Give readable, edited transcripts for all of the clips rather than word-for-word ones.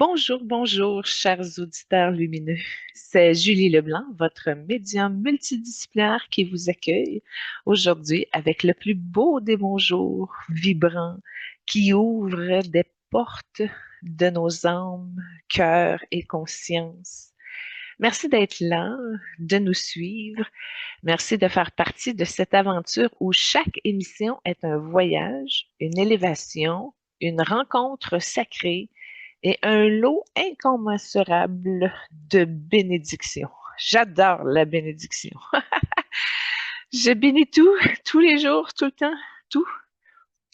Bonjour, bonjour, chers auditeurs lumineux. C'est Julie Leblanc, votre médium multidisciplinaire qui vous accueille aujourd'hui avec le plus beau des bonjours, vibrant, qui ouvre des portes de nos âmes, cœurs et consciences. Merci d'être là, de nous suivre. Merci de faire partie de cette aventure où chaque émission est un voyage, une élévation, une rencontre sacrée et un lot incommensurable de bénédictions. J'adore la bénédiction. Je bénis tout, tous les jours, tout le temps, tout.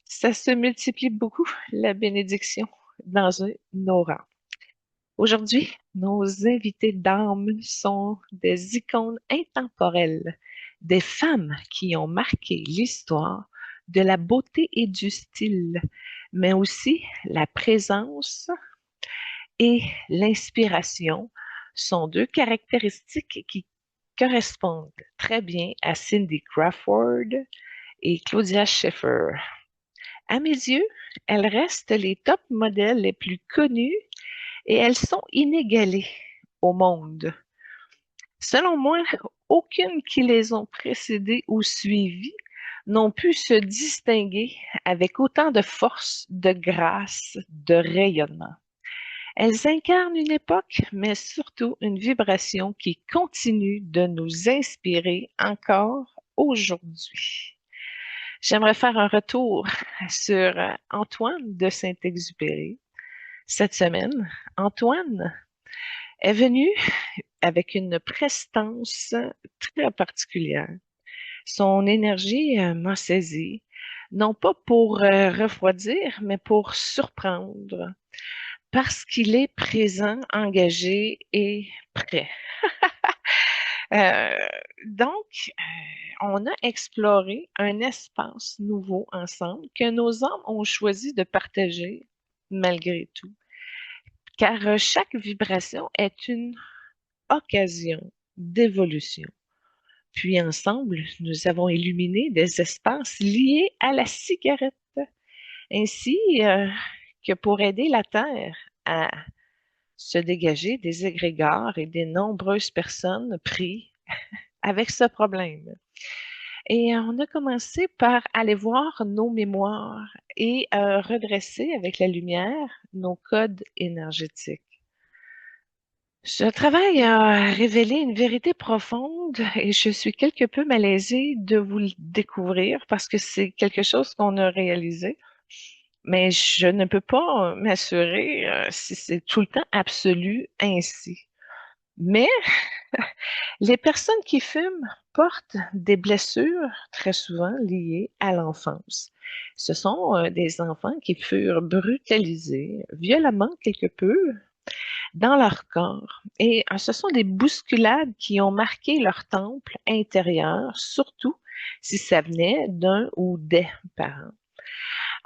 Ça se multiplie beaucoup, la bénédiction, dans nos rangs. Aujourd'hui, nos invités d'âme sont des icônes intemporelles, des femmes qui ont marqué l'histoire de la beauté et du style, mais aussi la présence et l'inspiration sont deux caractéristiques qui correspondent très bien à Cindy Crawford et Claudia Schiffer. À mes yeux, elles restent les top modèles les plus connus et elles sont inégalées au monde. Selon moi, aucune qui les ont précédées ou suivies n'ont pu se distinguer avec autant de force, de grâce, de rayonnement. Elles incarnent une époque, mais surtout une vibration qui continue de nous inspirer encore aujourd'hui. J'aimerais faire un retour sur Antoine de Saint-Exupéry. Cette semaine, Antoine est venu avec une prestance très particulière. Son énergie m'a saisi, non pas pour refroidir, mais pour surprendre, parce qu'il est présent, engagé et prêt. Euh, donc, on a exploré un espace nouveau ensemble que nos âmes ont choisi de partager malgré tout, car chaque vibration est une occasion d'évolution. Puis ensemble, nous avons illuminé des espaces liés à la cigarette, ainsi que pour aider la Terre à se dégager des égrégores et des nombreuses personnes prises avec ce problème. Et on a commencé par aller voir nos mémoires et redresser avec la lumière nos codes énergétiques. Ce travail a révélé une vérité profonde et je suis quelque peu malaisée de vous le découvrir parce que c'est quelque chose qu'on a réalisé, mais je ne peux pas m'assurer si c'est tout le temps absolu ainsi. Mais les personnes qui fument portent des blessures très souvent liées à l'enfance. Ce sont des enfants qui furent brutalisés violemment quelque peu dans leur corps. Et ce sont des bousculades qui ont marqué leur temple intérieur, surtout si ça venait d'un ou des parents.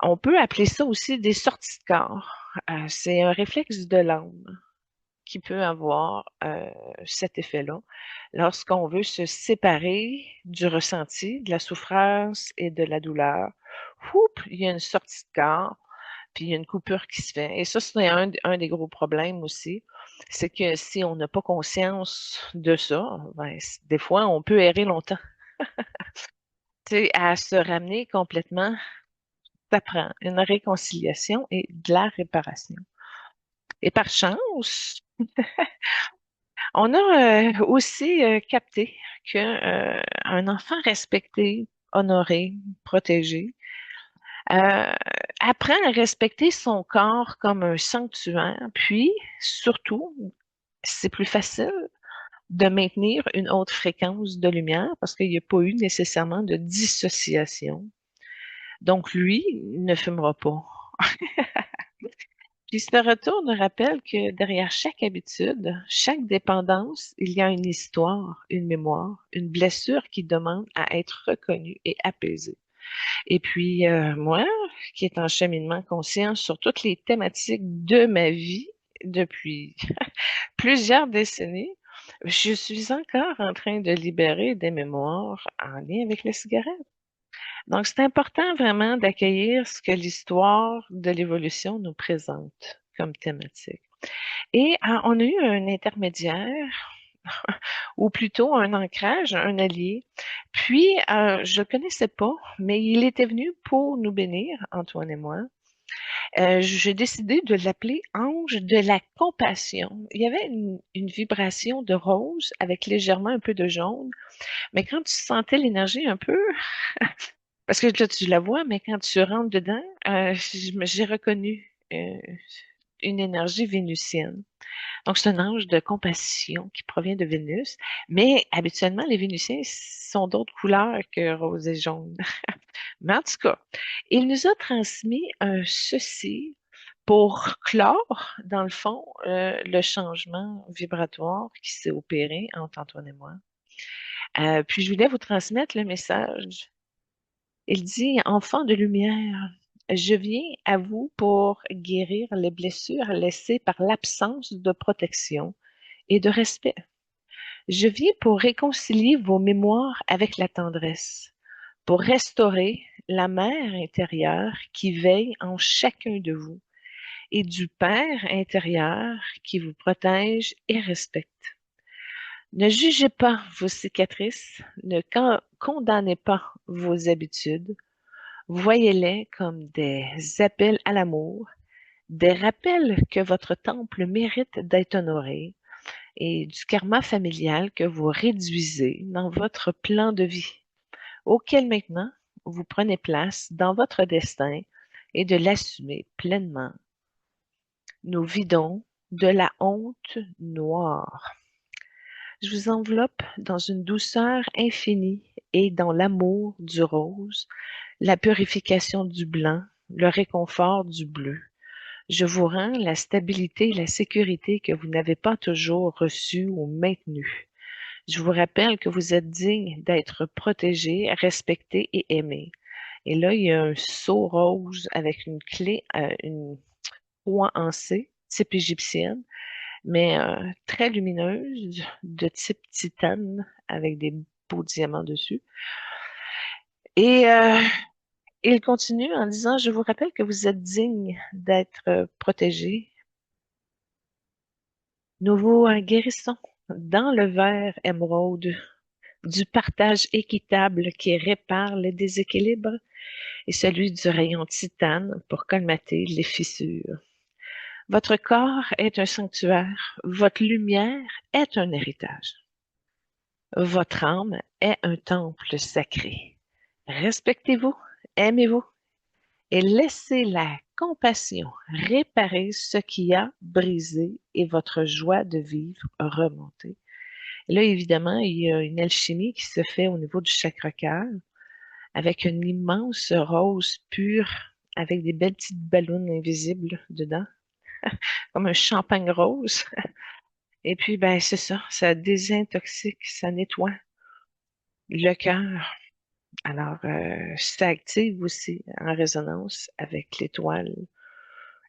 On peut appeler ça aussi des sorties de corps. C'est un réflexe de l'âme qui peut avoir cet effet-là lorsqu'on veut se séparer du ressenti, de la souffrance et de la douleur. Oups, il y a une sortie de corps, puis il y a une coupure qui se fait. Et ça, c'est un des gros problèmes aussi. C'est que si on n'a pas conscience de ça, ben, des fois, on peut errer longtemps. Tu sais, à se ramener complètement, ça prend une réconciliation et de la réparation. Et par chance, on a aussi capté que un enfant respecté, honoré, protégé, euh, apprend à respecter son corps comme un sanctuaire, puis surtout, c'est plus facile de maintenir une haute fréquence de lumière parce qu'il n'y a pas eu nécessairement de dissociation. Donc, lui, il ne fumera pas. Puis ce retour nous rappelle que derrière chaque habitude, chaque dépendance, il y a une histoire, une mémoire, une blessure qui demande à être reconnue et apaisée. Et puis, moi, qui est en cheminement conscient sur toutes les thématiques de ma vie depuis plusieurs décennies, je suis encore en train de libérer des mémoires en lien avec la cigarette. Donc, c'est important vraiment d'accueillir ce que l'histoire de l'évolution nous présente comme thématique. Et on a eu un intermédiaire, ou plutôt un ancrage, un allié. Puis, je le connaissais pas, mais il était venu pour nous bénir, Antoine et moi. J'ai décidé de l'appeler ange de la compassion. Il y avait une vibration de rose avec légèrement un peu de jaune, mais quand tu sentais l'énergie un peu, parce que là tu la vois, mais quand tu rentres dedans, j'ai reconnu une énergie vénusienne. Donc c'est un ange de compassion qui provient de Vénus, mais habituellement les Vénusiens sont d'autres couleurs que rose et jaune. Mais en tout cas, il nous a transmis un ceci pour clore, dans le fond, le changement vibratoire qui s'est opéré entre Antoine et moi. Puis je voulais vous transmettre le message. Il dit, Enfant de lumière, je viens à vous pour guérir les blessures laissées par l'absence de protection et de respect. Je viens pour réconcilier vos mémoires avec la tendresse, pour restaurer la mère intérieure qui veille en chacun de vous et du Père intérieur qui vous protège et respecte. Ne jugez pas vos cicatrices, ne condamnez pas vos habitudes, voyez-les comme des appels à l'amour, des rappels que votre temple mérite d'être honoré et du karma familial que vous réduisez dans votre plan de vie, auquel maintenant vous prenez place dans votre destin et de l'assumer pleinement. Nous vidons de la honte noire. Je vous enveloppe dans une douceur infinie et dans l'amour du rose, la purification du blanc, le réconfort du bleu. Je vous rends la stabilité et la sécurité que vous n'avez pas toujours reçue ou maintenue. Je vous rappelle que vous êtes digne d'être protégé, respecté et aimé. Et là, il y a un sceau rose avec une clé, une croix en C, type égyptienne, mais très lumineuse, de type titane, avec des beaux diamants dessus. Et il continue en disant, je vous rappelle que vous êtes digne d'être protégé. Nous vous guérissons dans le verre émeraude du partage équitable qui répare le déséquilibre et celui du rayon titane pour colmater les fissures. Votre corps est un sanctuaire, votre lumière est un héritage. Votre âme est un temple sacré. Respectez-vous, aimez-vous et laissez la compassion réparer ce qui a brisé et votre joie de vivre remonter. Là, évidemment, il y a une alchimie qui se fait au niveau du chakra-cœur avec une immense rose pure avec des belles petites ballons invisibles dedans, comme un champagne rose. Et puis, ben, c'est ça, ça désintoxique, ça nettoie le cœur. Alors, ça active aussi en résonance avec l'étoile,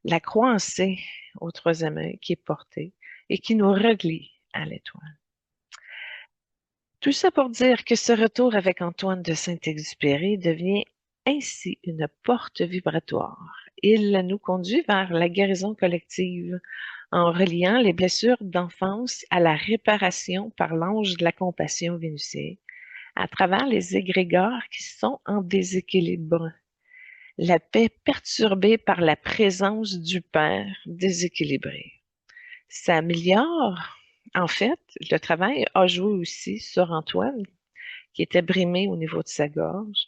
la croix en C au troisième œil qui est portée et qui nous relie à l'étoile. Tout ça pour dire que ce retour avec Antoine de Saint-Exupéry devient ainsi une porte vibratoire. Il nous conduit vers la guérison collective en reliant les blessures d'enfance à la réparation par l'ange de la compassion vénusien à travers les égrégores qui sont en déséquilibre. La paix perturbée par la présence du Père déséquilibré. Ça améliore, en fait, le travail a joué aussi sur Antoine, qui était brimé au niveau de sa gorge,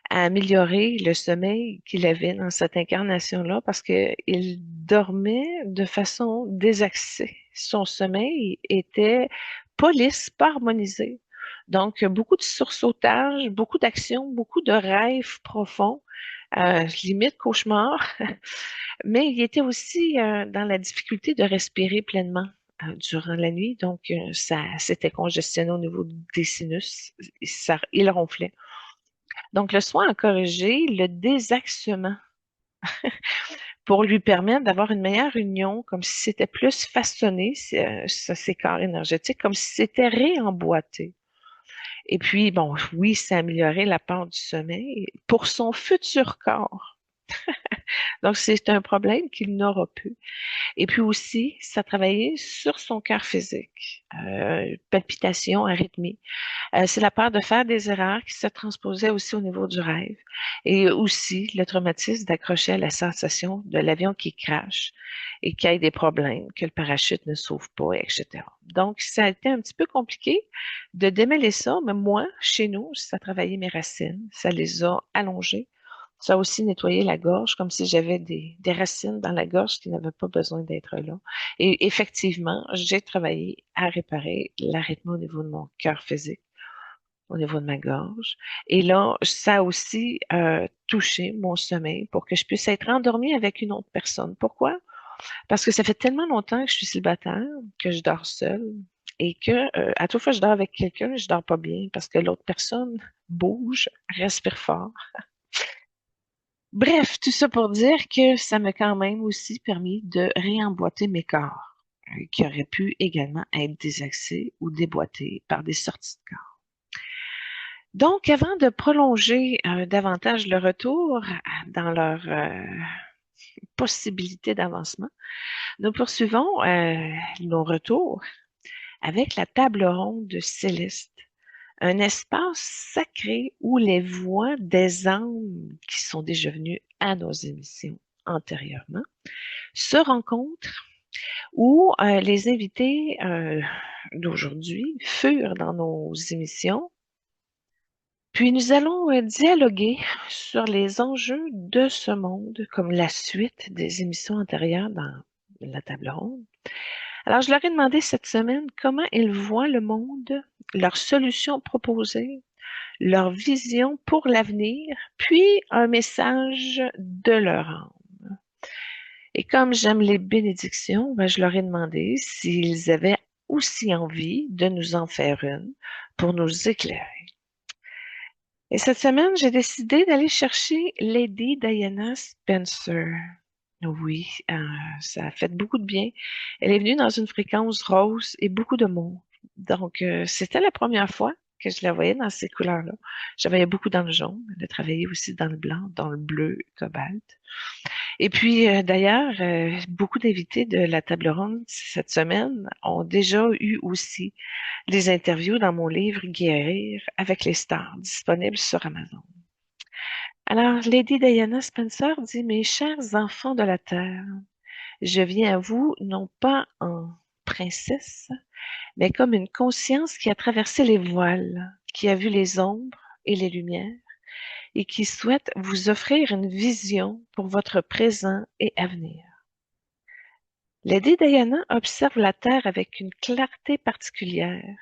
à améliorer le sommeil qu'il avait dans cette incarnation-là parce qu'il dormait de façon désaxée. Son sommeil était pas lisse, pas harmonisé. Donc, beaucoup de sursautage, beaucoup d'actions, beaucoup de rêves profonds, limite cauchemar. Mais il était aussi dans la difficulté de respirer pleinement durant la nuit. Donc, ça s'était congestionné au niveau des sinus. Il ronflait. Donc, le soin a corrigé le désaxement pour lui permettre d'avoir une meilleure union, comme si c'était plus façonné, ces corps énergétiques, comme si c'était réemboîté. Et puis, bon, oui, ça a amélioré la part du sommeil pour son futur corps. Donc, c'est un problème qu'il n'aura plus. Et puis aussi, ça travaillait sur son cœur physique, palpitations, arythmie. C'est la peur de faire des erreurs qui se transposait aussi au niveau du rêve. Et aussi le traumatisme d'accrocher à la sensation de l'avion qui crache et qu'il y ait des problèmes, que le parachute ne s'ouvre pas, etc. Donc, ça a été un petit peu compliqué de démêler ça, mais moi, chez nous, ça a travaillé mes racines, ça les a allongées. Ça a aussi nettoyé la gorge, comme si j'avais des racines dans la gorge qui n'avaient pas besoin d'être là. Et effectivement, j'ai travaillé à réparer l'arythmie au niveau de mon cœur physique, au niveau de ma gorge. Et là, ça a aussi touché mon sommeil pour que je puisse être endormie avec une autre personne. Pourquoi? Parce que ça fait tellement longtemps que je suis célibataire, que je dors seule et que à toute fois que je dors avec quelqu'un, je dors pas bien parce que l'autre personne bouge, respire fort. Bref, tout ça pour dire que ça m'a quand même aussi permis de réemboîter mes corps, qui auraient pu également être désaxés ou déboîtés par des sorties de corps. Donc, avant de prolonger davantage le retour dans leur possibilité d'avancement, nous poursuivons nos retours avec la table ronde de Céleste, un espace sacré où les voix des âmes qui sont déjà venues à nos émissions antérieurement se rencontrent, où les invités d'aujourd'hui furent dans nos émissions. Puis nous allons dialoguer sur les enjeux de ce monde, comme la suite des émissions antérieures dans la table ronde. Alors, je leur ai demandé cette semaine comment ils voient le monde, leurs solutions proposées, leur vision pour l'avenir, puis un message de leur âme. Et comme j'aime les bénédictions, ben, je leur ai demandé s'ils avaient aussi envie de nous en faire une pour nous éclairer. Et cette semaine, j'ai décidé d'aller chercher Lady Diana Spencer. Oui, ça a fait beaucoup de bien. Elle est venue dans une fréquence rose et beaucoup de mots. Donc, c'était la première fois que je la voyais dans ces couleurs-là. Je la voyais beaucoup dans le jaune. Elle a travaillé aussi dans le blanc, dans le bleu, cobalt. Et puis, d'ailleurs, beaucoup d'invités de la table ronde cette semaine ont déjà eu aussi des interviews dans mon livre Guérir avec les stars, disponible sur Amazon. Alors, Lady Diana Spencer dit, mes chers enfants de la Terre, je viens à vous non pas en princesse, mais comme une conscience qui a traversé les voiles, qui a vu les ombres et les lumières, et qui souhaite vous offrir une vision pour votre présent et avenir. Lady Diana observe la Terre avec une clarté particulière,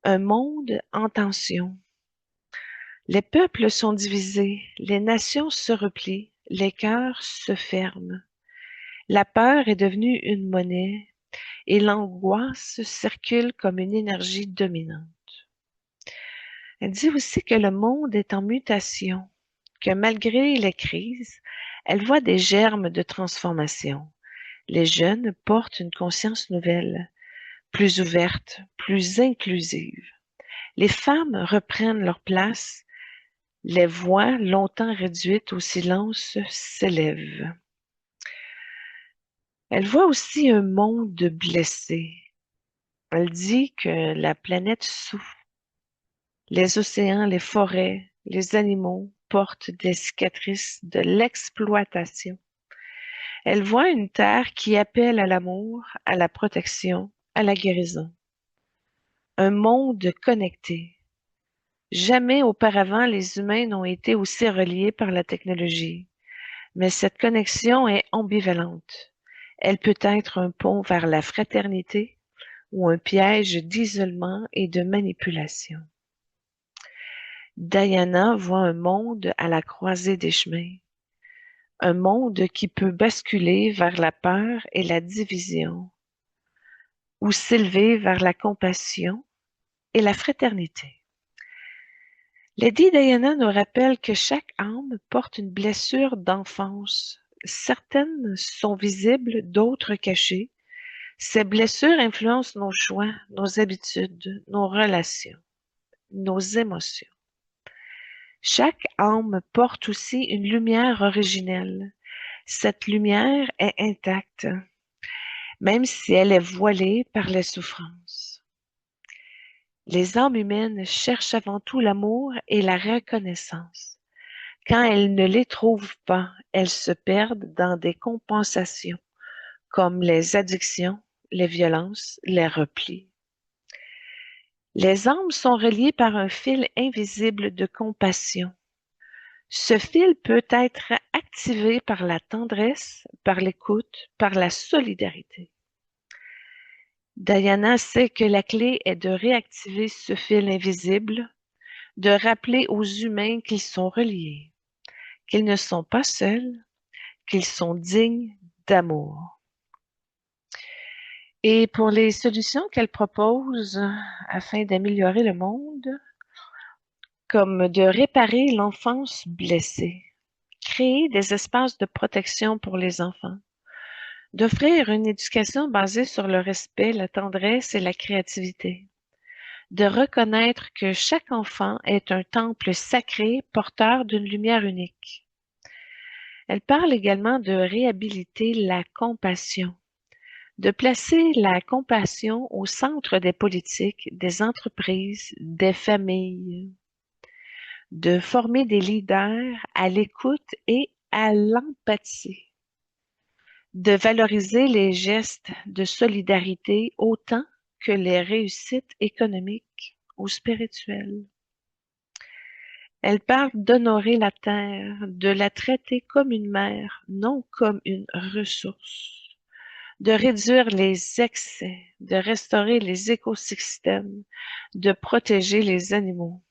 un monde en tension. Les peuples sont divisés, les nations se replient, les cœurs se ferment. La peur est devenue une monnaie et l'angoisse circule comme une énergie dominante. Elle dit aussi que le monde est en mutation, que malgré les crises, elle voit des germes de transformation. Les jeunes portent une conscience nouvelle, plus ouverte, plus inclusive. Les femmes reprennent leur place, les voix longtemps réduites au silence s'élèvent. Elle voit aussi un monde blessé. Elle dit que la planète souffre. Les océans, les forêts, les animaux portent des cicatrices de l'exploitation. Elle voit une terre qui appelle à l'amour, à la protection, à la guérison. Un monde connecté. Jamais auparavant les humains n'ont été aussi reliés par la technologie. Mais cette connexion est ambivalente. Elle peut être un pont vers la fraternité ou un piège d'isolement et de manipulation. Diana voit un monde à la croisée des chemins, un monde qui peut basculer vers la peur et la division, ou s'élever vers la compassion et la fraternité. Lady Diana nous rappelle que chaque âme porte une blessure d'enfance. Certaines sont visibles, d'autres cachées. Ces blessures influencent nos choix, nos habitudes, nos relations, nos émotions. Chaque âme porte aussi une lumière originelle. Cette lumière est intacte, même si elle est voilée par les souffrances. Les âmes humaines cherchent avant tout l'amour et la reconnaissance. Quand elles ne les trouvent pas, elles se perdent dans des compensations, comme les addictions, les violences, les replis. Les âmes sont reliées par un fil invisible de compassion. Ce fil peut être activé par la tendresse, par l'écoute, par la solidarité. Diana sait que la clé est de réactiver ce fil invisible, de rappeler aux humains qu'ils sont reliés, qu'ils ne sont pas seuls, qu'ils sont dignes d'amour. Et pour les solutions qu'elle propose afin d'améliorer le monde, comme de réparer l'enfance blessée, créer des espaces de protection pour les enfants, d'offrir une éducation basée sur le respect, la tendresse et la créativité, de reconnaître que chaque enfant est un temple sacré porteur d'une lumière unique. Elle parle également de réhabiliter la compassion, de placer la compassion au centre des politiques, des entreprises, des familles, de former des leaders à l'écoute et à l'empathie, de valoriser les gestes de solidarité autant que les réussites économiques ou spirituelles. Elle parle d'honorer la terre, de la traiter comme une mère, non comme une ressource, de réduire les excès, de restaurer les écosystèmes, de protéger les animaux,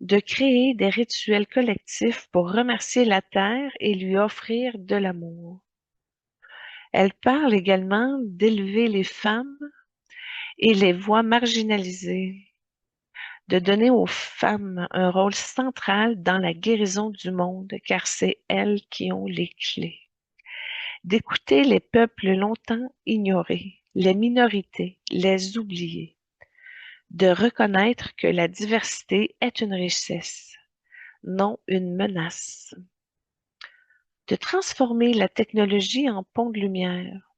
de créer des rituels collectifs pour remercier la terre et lui offrir de l'amour. Elle parle également d'élever les femmes et les voix marginalisées, de donner aux femmes un rôle central dans la guérison du monde, car c'est elles qui ont les clés. D'écouter les peuples longtemps ignorés, les minorités, les oubliés. De reconnaître que la diversité est une richesse, non une menace. De transformer la technologie en pont de lumière.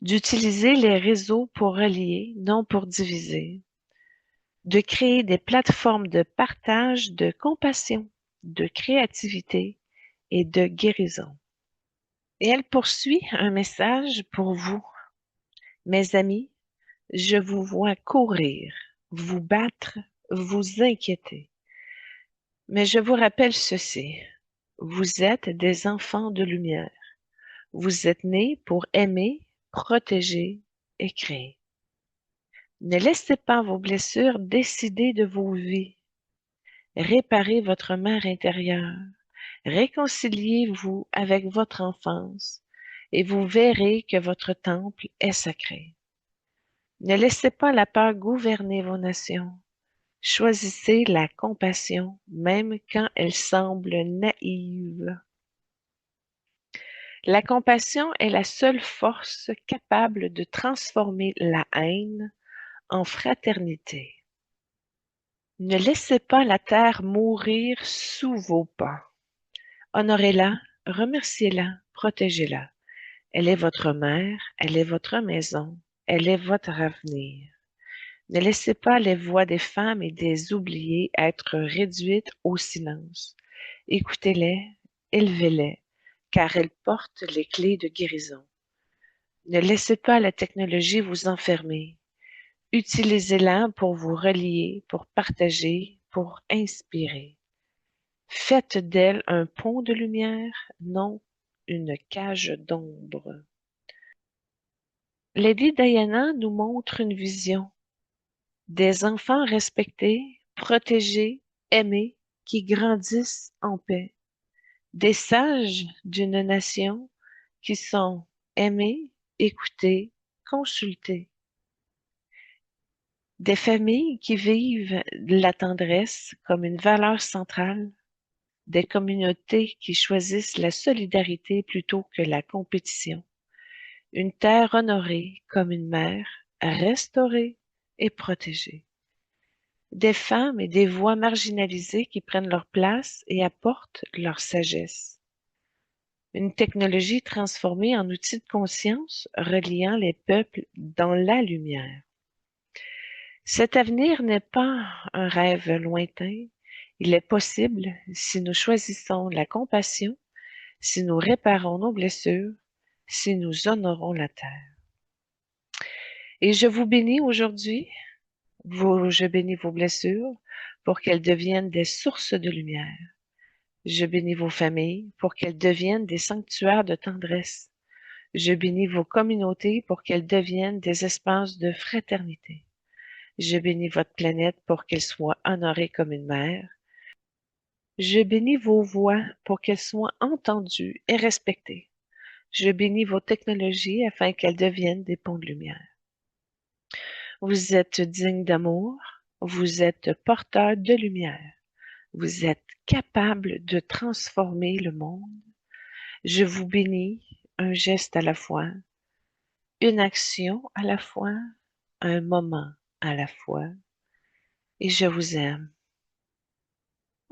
D'utiliser les réseaux pour relier, non pour diviser. De créer des plateformes de partage, de compassion, de créativité et de guérison. Et elle poursuit un message pour vous. Mes amis, je vous vois courir, vous battre, vous inquiéter. Mais je vous rappelle ceci. Vous êtes des enfants de lumière. Vous êtes nés pour aimer, protéger et créer. Ne laissez pas vos blessures décider de vos vies. Réparez votre mère intérieure. Réconciliez-vous avec votre enfance et vous verrez que votre temple est sacré. Ne laissez pas la peur gouverner vos nations. Choisissez la compassion, même quand elle semble naïve. La compassion est la seule force capable de transformer la haine en fraternité. Ne laissez pas la terre mourir sous vos pas. Honorez-la, remerciez-la, protégez-la. Elle est votre mère, elle est votre maison, elle est votre avenir. Ne laissez pas les voix des femmes et des oubliés être réduites au silence. Écoutez-les, élevez-les, car elles portent les clés de guérison. Ne laissez pas la technologie vous enfermer. Utilisez-la pour vous relier, pour partager, pour inspirer. Faites d'elle un pont de lumière, non une cage d'ombre. Lady Diana nous montre une vision des enfants respectés, protégés, aimés, qui grandissent en paix, des sages d'une nation qui sont aimés, écoutés, consultés, des familles qui vivent la tendresse comme une valeur centrale, des communautés qui choisissent la solidarité plutôt que la compétition, une terre honorée comme une mère, restaurée et protégée. des femmes et des voix marginalisées qui prennent leur place et apportent leur sagesse. Une technologie transformée en outil de conscience reliant les peuples dans la lumière. Cet avenir n'est pas un rêve lointain, il est possible si nous choisissons la compassion, si nous réparons nos blessures, si nous honorons la terre. Et je vous bénis aujourd'hui, je bénis vos blessures pour qu'elles deviennent des sources de lumière. Je bénis vos familles pour qu'elles deviennent des sanctuaires de tendresse. Je bénis vos communautés pour qu'elles deviennent des espaces de fraternité. Je bénis votre planète pour qu'elle soit honorée comme une mère. Je bénis vos voix pour qu'elles soient entendues et respectées. Je bénis vos technologies afin qu'elles deviennent des ponts de lumière. Vous êtes digne d'amour, vous êtes porteur de lumière, vous êtes capable de transformer le monde. Je vous bénis, un geste à la fois, une action à la fois, un moment à la fois, et je vous aime.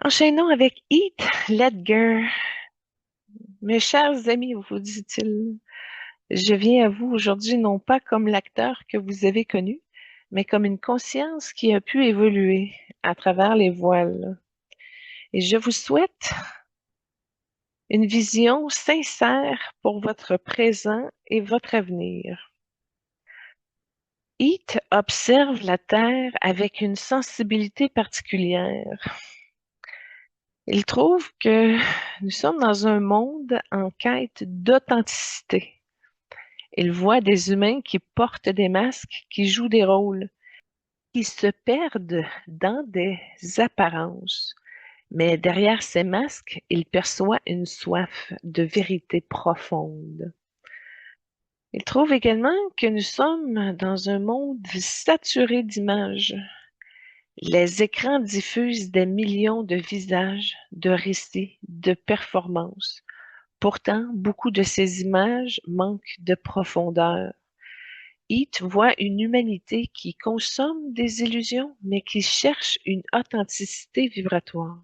Enchaînons avec Heath Ledger. Mes chers amis, vous dit-il, je viens à vous aujourd'hui non pas comme l'acteur que vous avez connu, mais comme une conscience qui a pu évoluer à travers les voiles. Et je vous souhaite une vision sincère pour votre présent et votre avenir. Heath observe la Terre avec une sensibilité particulière. Il trouve que nous sommes dans un monde en quête d'authenticité. Il voit des humains qui portent des masques, qui jouent des rôles, qui se perdent dans des apparences. Mais derrière ces masques, il perçoit une soif de vérité profonde. Il trouve également que nous sommes dans un monde saturé d'images. Les écrans diffusent des millions de visages, de récits, de performances. Pourtant, beaucoup de ces images manquent de profondeur. Heath voit une humanité qui consomme des illusions, mais qui cherche une authenticité vibratoire.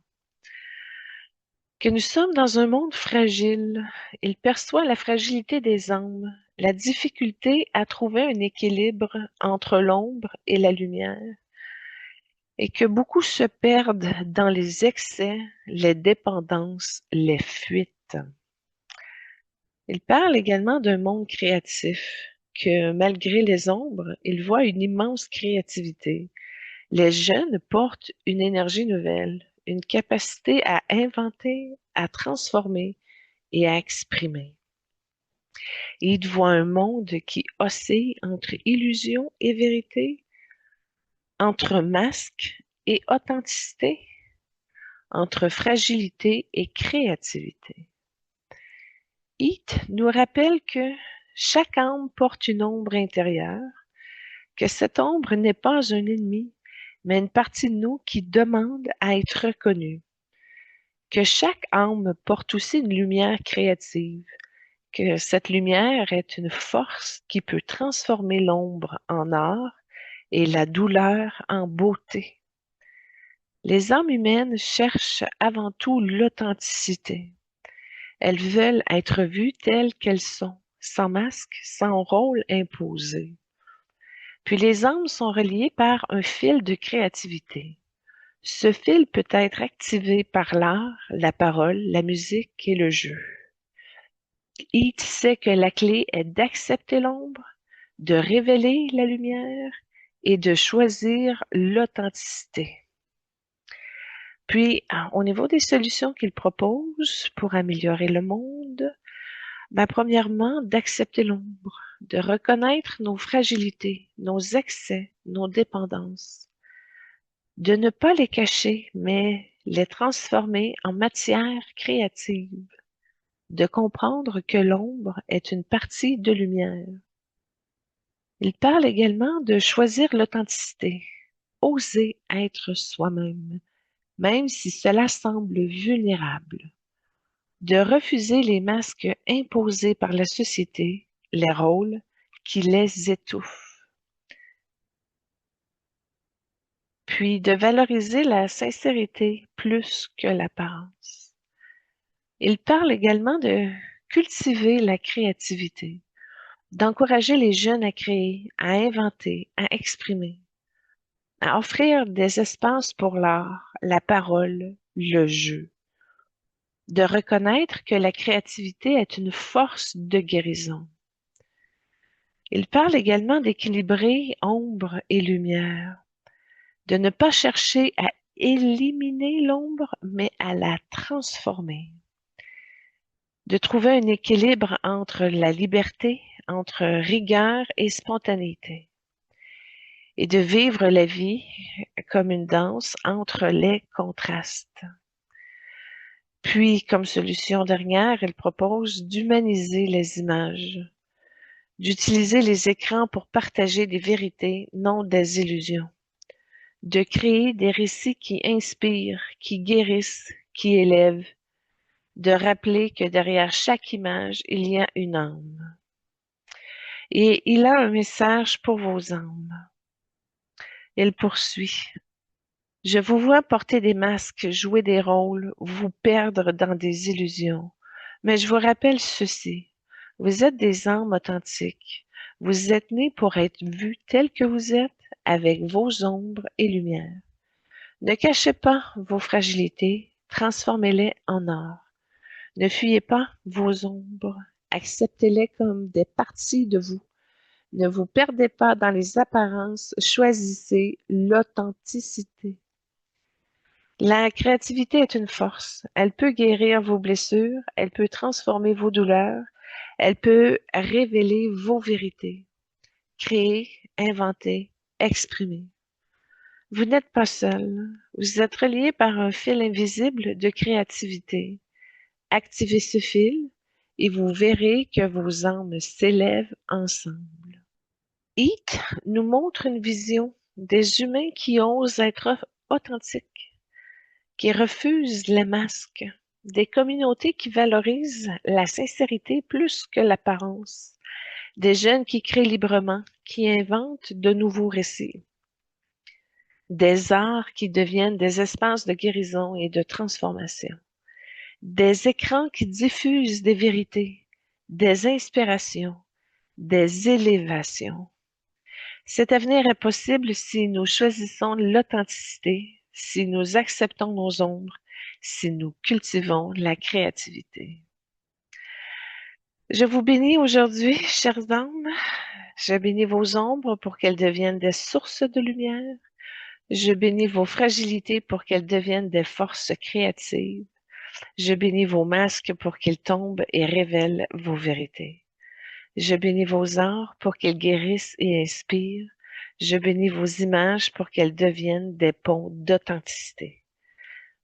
Que nous sommes dans un monde fragile, il perçoit la fragilité des âmes, la difficulté à trouver un équilibre entre l'ombre et la lumière, et que beaucoup se perdent dans les excès, les dépendances, les fuites. Il parle également d'un monde créatif, que malgré les ombres, il voit une immense créativité. Les jeunes portent une énergie nouvelle, une capacité à inventer, à transformer et à exprimer. Il voit un monde qui oscille entre illusion et vérité, entre masque et authenticité, entre fragilité et créativité. Heath nous rappelle que chaque âme porte une ombre intérieure, que cette ombre n'est pas un ennemi, mais une partie de nous qui demande à être reconnue, que chaque âme porte aussi une lumière créative, que cette lumière est une force qui peut transformer l'ombre en art et la douleur en beauté. Les âmes humaines cherchent avant tout l'authenticité. Elles veulent être vues telles qu'elles sont, sans masque, sans rôle imposé. Puis les âmes sont reliées par un fil de créativité. Ce fil peut être activé par l'art, la parole, la musique et le jeu. Heath sait que la clé est d'accepter l'ombre, de révéler la lumière et de choisir l'authenticité. Puis, au niveau des solutions qu'il propose pour améliorer le monde, premièrement, d'accepter l'ombre, de reconnaître nos fragilités, nos excès, nos dépendances, de ne pas les cacher, mais les transformer en matière créative, de comprendre que l'ombre est une partie de lumière. Il parle également de choisir l'authenticité, oser être soi-même, même si cela semble vulnérable, de refuser les masques imposés par la société, les rôles qui les étouffent. puis de valoriser la sincérité plus que l'apparence. Il parle également de cultiver la créativité, d'encourager les jeunes à créer, à inventer, à exprimer, à offrir des espaces pour l'art, la parole, le jeu, de reconnaître que la créativité est une force de guérison. Il parle également d'équilibrer ombre et lumière, de ne pas chercher à éliminer l'ombre, mais à la transformer, de trouver un équilibre entre la liberté, entre rigueur et spontanéité, et de vivre la vie comme une danse entre les contrastes. Puis, comme solution dernière, il propose d'humaniser les images, d'utiliser les écrans pour partager des vérités, non des illusions, de créer des récits qui inspirent, qui guérissent, qui élèvent, de rappeler que derrière chaque image, il y a une âme. Et il a un message pour vos âmes. Il poursuit. Je vous vois porter des masques, jouer des rôles, vous perdre dans des illusions. Mais je vous rappelle ceci. Vous êtes des âmes authentiques. Vous êtes nés pour être vus tels que vous êtes, avec vos ombres et lumières. Ne cachez pas vos fragilités, transformez-les en or. Ne fuyez pas vos ombres, acceptez-les comme des parties de vous. Ne vous perdez pas dans les apparences, choisissez l'authenticité. La créativité est une force. Elle peut guérir vos blessures, elle peut transformer vos douleurs, elle peut révéler vos vérités, créer, inventer, exprimer. Vous n'êtes pas seul. Vous êtes relié par un fil invisible de créativité. Activez ce fil et vous verrez que vos âmes s'élèvent ensemble. Heat nous montre une vision des humains qui osent être authentiques, qui refusent les masques, des communautés qui valorisent la sincérité plus que l'apparence, des jeunes qui créent librement, qui inventent de nouveaux récits, des arts qui deviennent des espaces de guérison et de transformation, des écrans qui diffusent des vérités, des inspirations, des élévations. Cet avenir est possible si nous choisissons l'authenticité, si nous acceptons nos ombres, si nous cultivons la créativité. Je vous bénis aujourd'hui, chers âmes. Je bénis vos ombres pour qu'elles deviennent des sources de lumière. Je bénis vos fragilités pour qu'elles deviennent des forces créatives. Je bénis vos masques pour qu'ils tombent et révèlent vos vérités. Je bénis vos arts pour qu'ils guérissent et inspirent. Je bénis vos images pour qu'elles deviennent des ponts d'authenticité.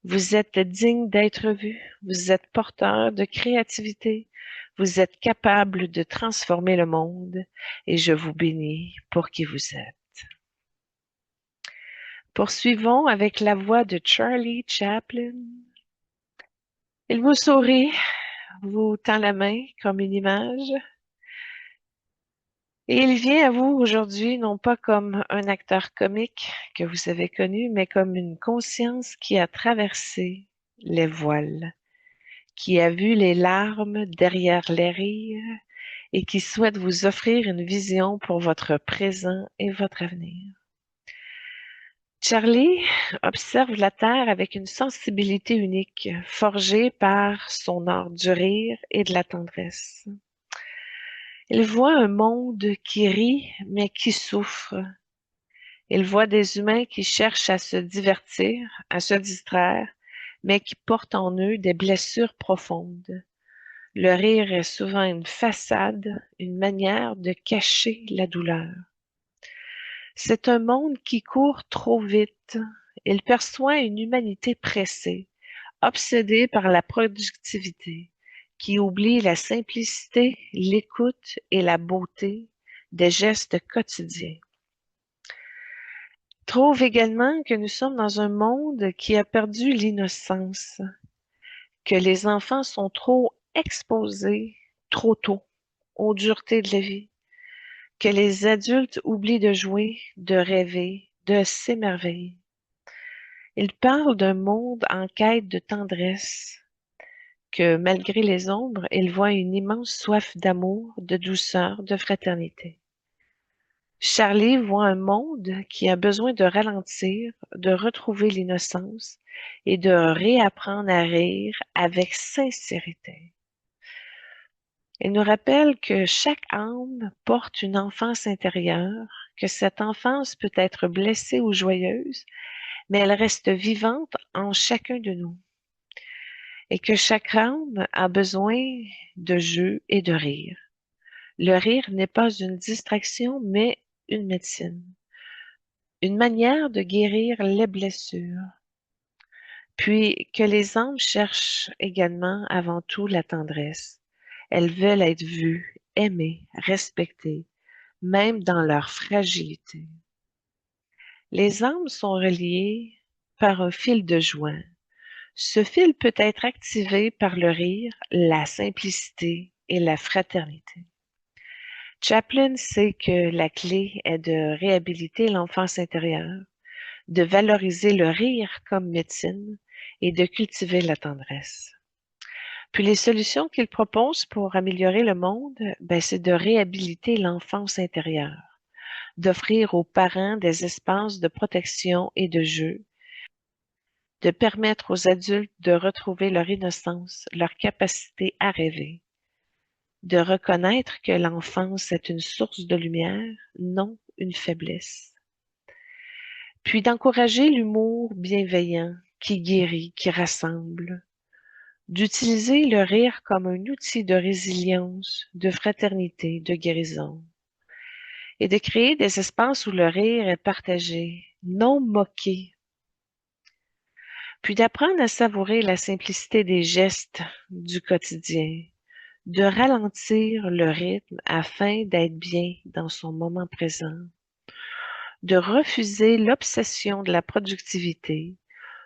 Vous êtes digne d'être vus. Vous êtes porteur de créativité. Vous êtes capable de transformer le monde et je vous bénis pour qui vous êtes. Poursuivons avec la voix de Charlie Chaplin. Il vous sourit, vous tend la main comme une image. Et il vient à vous aujourd'hui non pas comme un acteur comique que vous avez connu, mais comme une conscience qui a traversé les voiles, qui a vu les larmes derrière les rires et qui souhaite vous offrir une vision pour votre présent et votre avenir. Charlie observe la Terre avec une sensibilité unique, forgée par son art du rire et de la tendresse. Il voit un monde qui rit, mais qui souffre. Il voit des humains qui cherchent à se divertir, à se distraire, mais qui portent en eux des blessures profondes. Le rire est souvent une façade, une manière de cacher la douleur. C'est un monde qui court trop vite. Il perçoit une humanité pressée, obsédée par la productivité, qui oublie la simplicité, l'écoute et la beauté des gestes quotidiens. Trouve également que nous sommes dans un monde qui a perdu l'innocence, que les enfants sont trop exposés trop tôt aux duretés de la vie, que les adultes oublient de jouer, de rêver, de s'émerveiller. Il parle d'un monde en quête de tendresse, que malgré les ombres, il voit une immense soif d'amour, de douceur, de fraternité. Charlie voit un monde qui a besoin de ralentir, de retrouver l'innocence et de réapprendre à rire avec sincérité. Il nous rappelle que chaque âme porte une enfance intérieure, que cette enfance peut être blessée ou joyeuse, mais elle reste vivante en chacun de nous, et que chaque âme a besoin de jeu et de rire. Le rire n'est pas une distraction, mais une médecine, une manière de guérir les blessures. Puis que les âmes cherchent également avant tout la tendresse. Elles veulent être vues, aimées, respectées, même dans leur fragilité. Les âmes sont reliées par un fil de joie. Ce fil peut être activé par le rire, la simplicité et la fraternité. Chaplin sait que la clé est de réhabiliter l'enfance intérieure, de valoriser le rire comme médecine et de cultiver la tendresse. Puis les solutions qu'il propose pour améliorer le monde, c'est de réhabiliter l'enfance intérieure, d'offrir aux parents des espaces de protection et de jeu, de permettre aux adultes de retrouver leur innocence, leur capacité à rêver, de reconnaître que l'enfance est une source de lumière, non une faiblesse. Puis d'encourager l'humour bienveillant qui guérit, qui rassemble, d'utiliser le rire comme un outil de résilience, de fraternité, de guérison, et de créer des espaces où le rire est partagé, non moqué, puis d'apprendre à savourer la simplicité des gestes du quotidien, de ralentir le rythme afin d'être bien dans son moment présent, de refuser l'obsession de la productivité,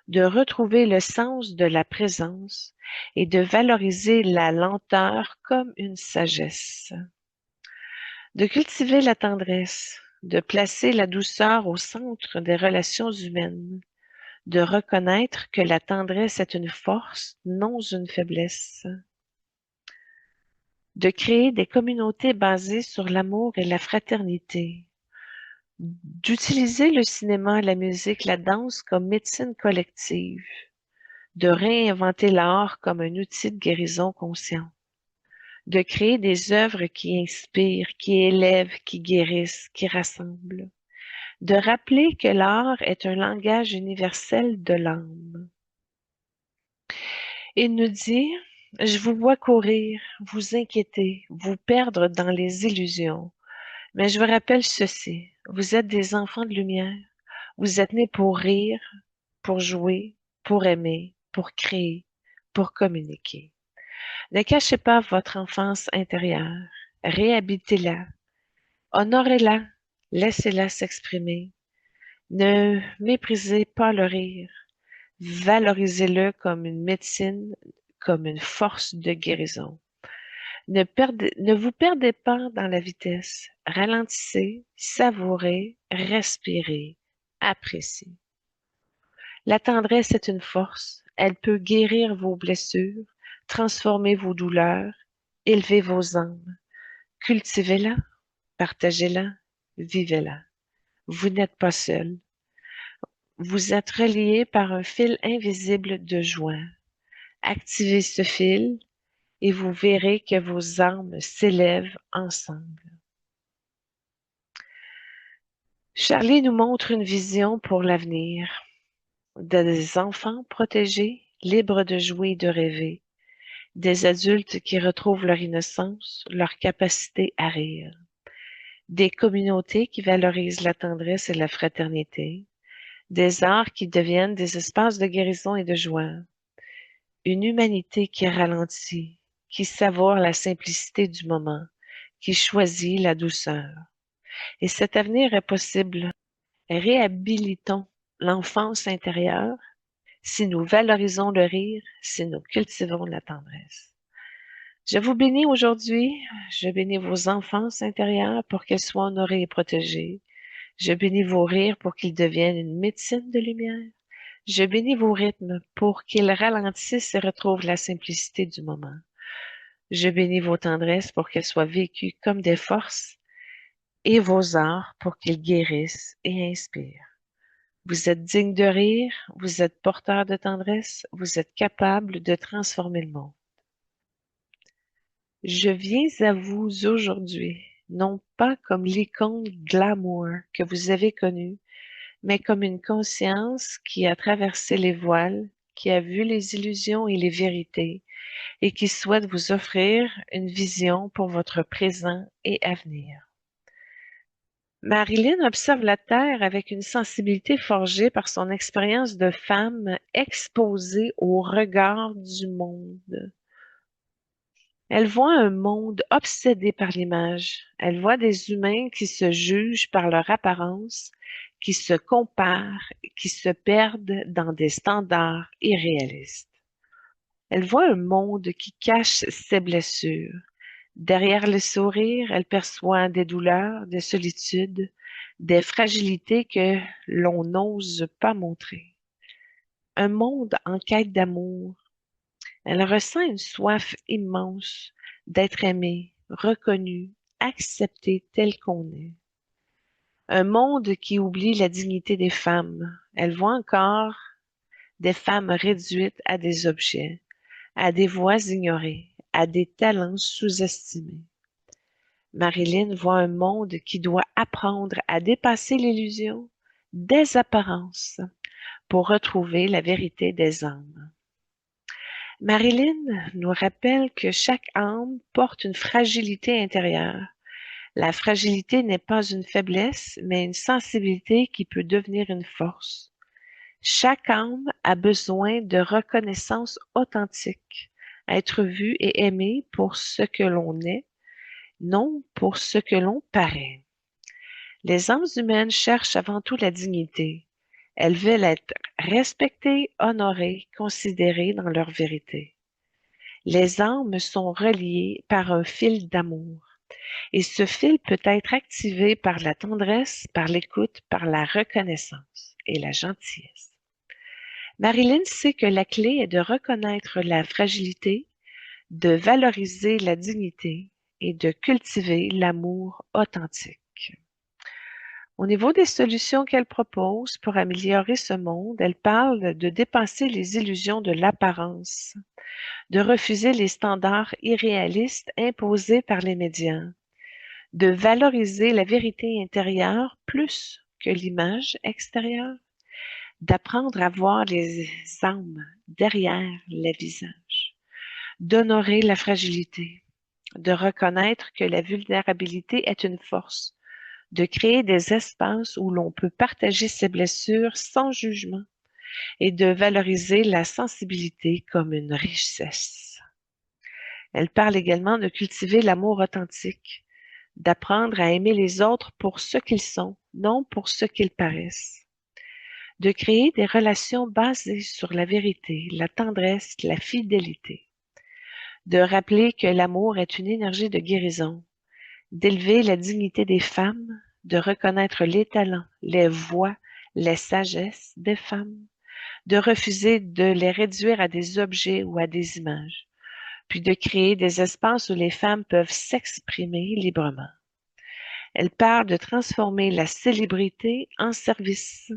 de retrouver le sens de la présence et de valoriser la lenteur comme une sagesse, de cultiver la tendresse, de placer la douceur au centre des relations humaines, de reconnaître que la tendresse est une force, non une faiblesse, de créer des communautés basées sur l'amour et la fraternité, d'utiliser le cinéma, la musique, la danse comme médecine collective, de réinventer l'art comme un outil de guérison conscient, de créer des œuvres qui inspirent, qui élèvent, qui guérissent, qui rassemblent, de rappeler que l'art est un langage universel de l'âme. Il nous dit, je vous vois courir, vous inquiéter, vous perdre dans les illusions, mais je vous rappelle ceci, vous êtes des enfants de lumière, vous êtes nés pour rire, pour jouer, pour aimer, pour créer, pour communiquer. Ne cachez pas votre enfance intérieure, réhabitez-la, honorez-la, laissez-la s'exprimer. Ne méprisez pas le rire, valorisez-le comme une médecine, comme une force de guérison. Ne vous perdez pas dans la vitesse, ralentissez, savourez, respirez, appréciez. La tendresse est une force, elle peut guérir vos blessures, transformer vos douleurs, élever vos âmes. Cultivez-la, partagez-la, vivez-la. Vous n'êtes pas seul. Vous êtes reliés par un fil invisible de joie. Activez ce fil et vous verrez que vos âmes s'élèvent ensemble. Charlie nous montre une vision pour l'avenir. Des enfants protégés, libres de jouer et de rêver. Des adultes qui retrouvent leur innocence, leur capacité à rire. Des communautés qui valorisent la tendresse et la fraternité. Des arts qui deviennent des espaces de guérison et de joie. Une humanité qui ralentit, qui savoure la simplicité du moment, qui choisit la douceur. Et cet avenir est possible. Réhabilitons l'enfance intérieure si nous valorisons le rire, si nous cultivons la tendresse. Je vous bénis aujourd'hui. Je bénis vos enfances intérieures pour qu'elles soient honorées et protégées. Je bénis vos rires pour qu'ils deviennent une médecine de lumière. Je bénis vos rythmes pour qu'ils ralentissent et retrouvent la simplicité du moment. Je bénis vos tendresses pour qu'elles soient vécues comme des forces et vos arts pour qu'ils guérissent et inspirent. Vous êtes digne de rire, vous êtes porteur de tendresse, vous êtes capable de transformer le monde. Je viens à vous aujourd'hui, non pas comme l'icône glamour que vous avez connue, mais comme une conscience qui a traversé les voiles, qui a vu les illusions et les vérités, et qui souhaite vous offrir une vision pour votre présent et avenir. Marilyn observe la Terre avec une sensibilité forgée par son expérience de femme exposée au regard du monde. Elle voit un monde obsédé par l'image. Elle voit des humains qui se jugent par leur apparence, qui se comparent, qui se perdent dans des standards irréalistes. Elle voit un monde qui cache ses blessures. Derrière le sourire, elle perçoit des douleurs, des solitudes, des fragilités que l'on n'ose pas montrer. Un monde en quête d'amour. Elle ressent une soif immense d'être aimée, reconnue, acceptée telle qu'on est. Un monde qui oublie la dignité des femmes. Elle voit encore des femmes réduites à des objets, à des voix ignorées, à des talents sous-estimés. Marilyn voit un monde qui doit apprendre à dépasser l'illusion des apparences pour retrouver la vérité des âmes. Marilyn nous rappelle que chaque âme porte une fragilité intérieure. La fragilité n'est pas une faiblesse, mais une sensibilité qui peut devenir une force. Chaque âme a besoin de reconnaissance authentique, être vue et aimée pour ce que l'on est, non pour ce que l'on paraît. Les âmes humaines cherchent avant tout la dignité. Elles veulent être respectées, honorées, considérées dans leur vérité. Les âmes sont reliées par un fil d'amour. Et ce fil peut être activé par la tendresse, par l'écoute, par la reconnaissance et la gentillesse. Marilyn sait que la clé est de reconnaître la fragilité, de valoriser la dignité et de cultiver l'amour authentique. Au niveau des solutions qu'elle propose pour améliorer ce monde, elle parle de dépasser les illusions de l'apparence, de refuser les standards irréalistes imposés par les médias, de valoriser la vérité intérieure plus que l'image extérieure, d'apprendre à voir les âmes derrière les visages, d'honorer la fragilité, de reconnaître que la vulnérabilité est une force, de créer des espaces où l'on peut partager ses blessures sans jugement et de valoriser la sensibilité comme une richesse. Elle parle également de cultiver l'amour authentique, d'apprendre à aimer les autres pour ce qu'ils sont, non pour ce qu'ils paraissent, de créer des relations basées sur la vérité, la tendresse, la fidélité, de rappeler que l'amour est une énergie de guérison, d'élever la dignité des femmes, de reconnaître les talents, les voix, les sagesses des femmes, de refuser de les réduire à des objets ou à des images, puis de créer des espaces où les femmes peuvent s'exprimer librement. Elle parle de transformer la célébrité en service,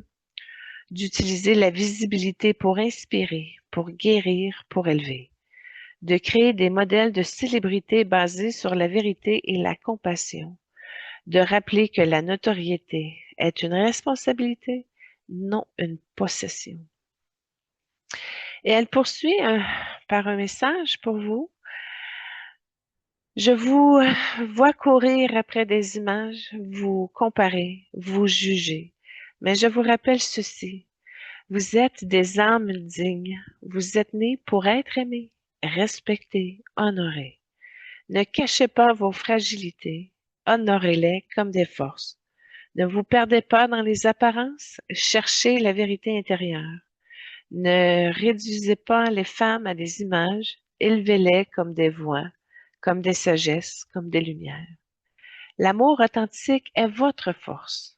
d'utiliser la visibilité pour inspirer, pour guérir, pour élever, de créer des modèles de célébrité basés sur la vérité et la compassion, de rappeler que la notoriété est une responsabilité, non une possession. Et elle poursuit par un message pour vous. Je vous vois courir après des images, vous comparer, vous juger. Mais je vous rappelle ceci. Vous êtes des âmes dignes. Vous êtes nés pour être aimés, respectés, honorés. Ne cachez pas vos fragilités. Honorez-les comme des forces. Ne vous perdez pas dans les apparences. Cherchez la vérité intérieure. Ne réduisez pas les femmes à des images. Élevez-les comme des voix, comme des sagesses, comme des lumières. L'amour authentique est votre force.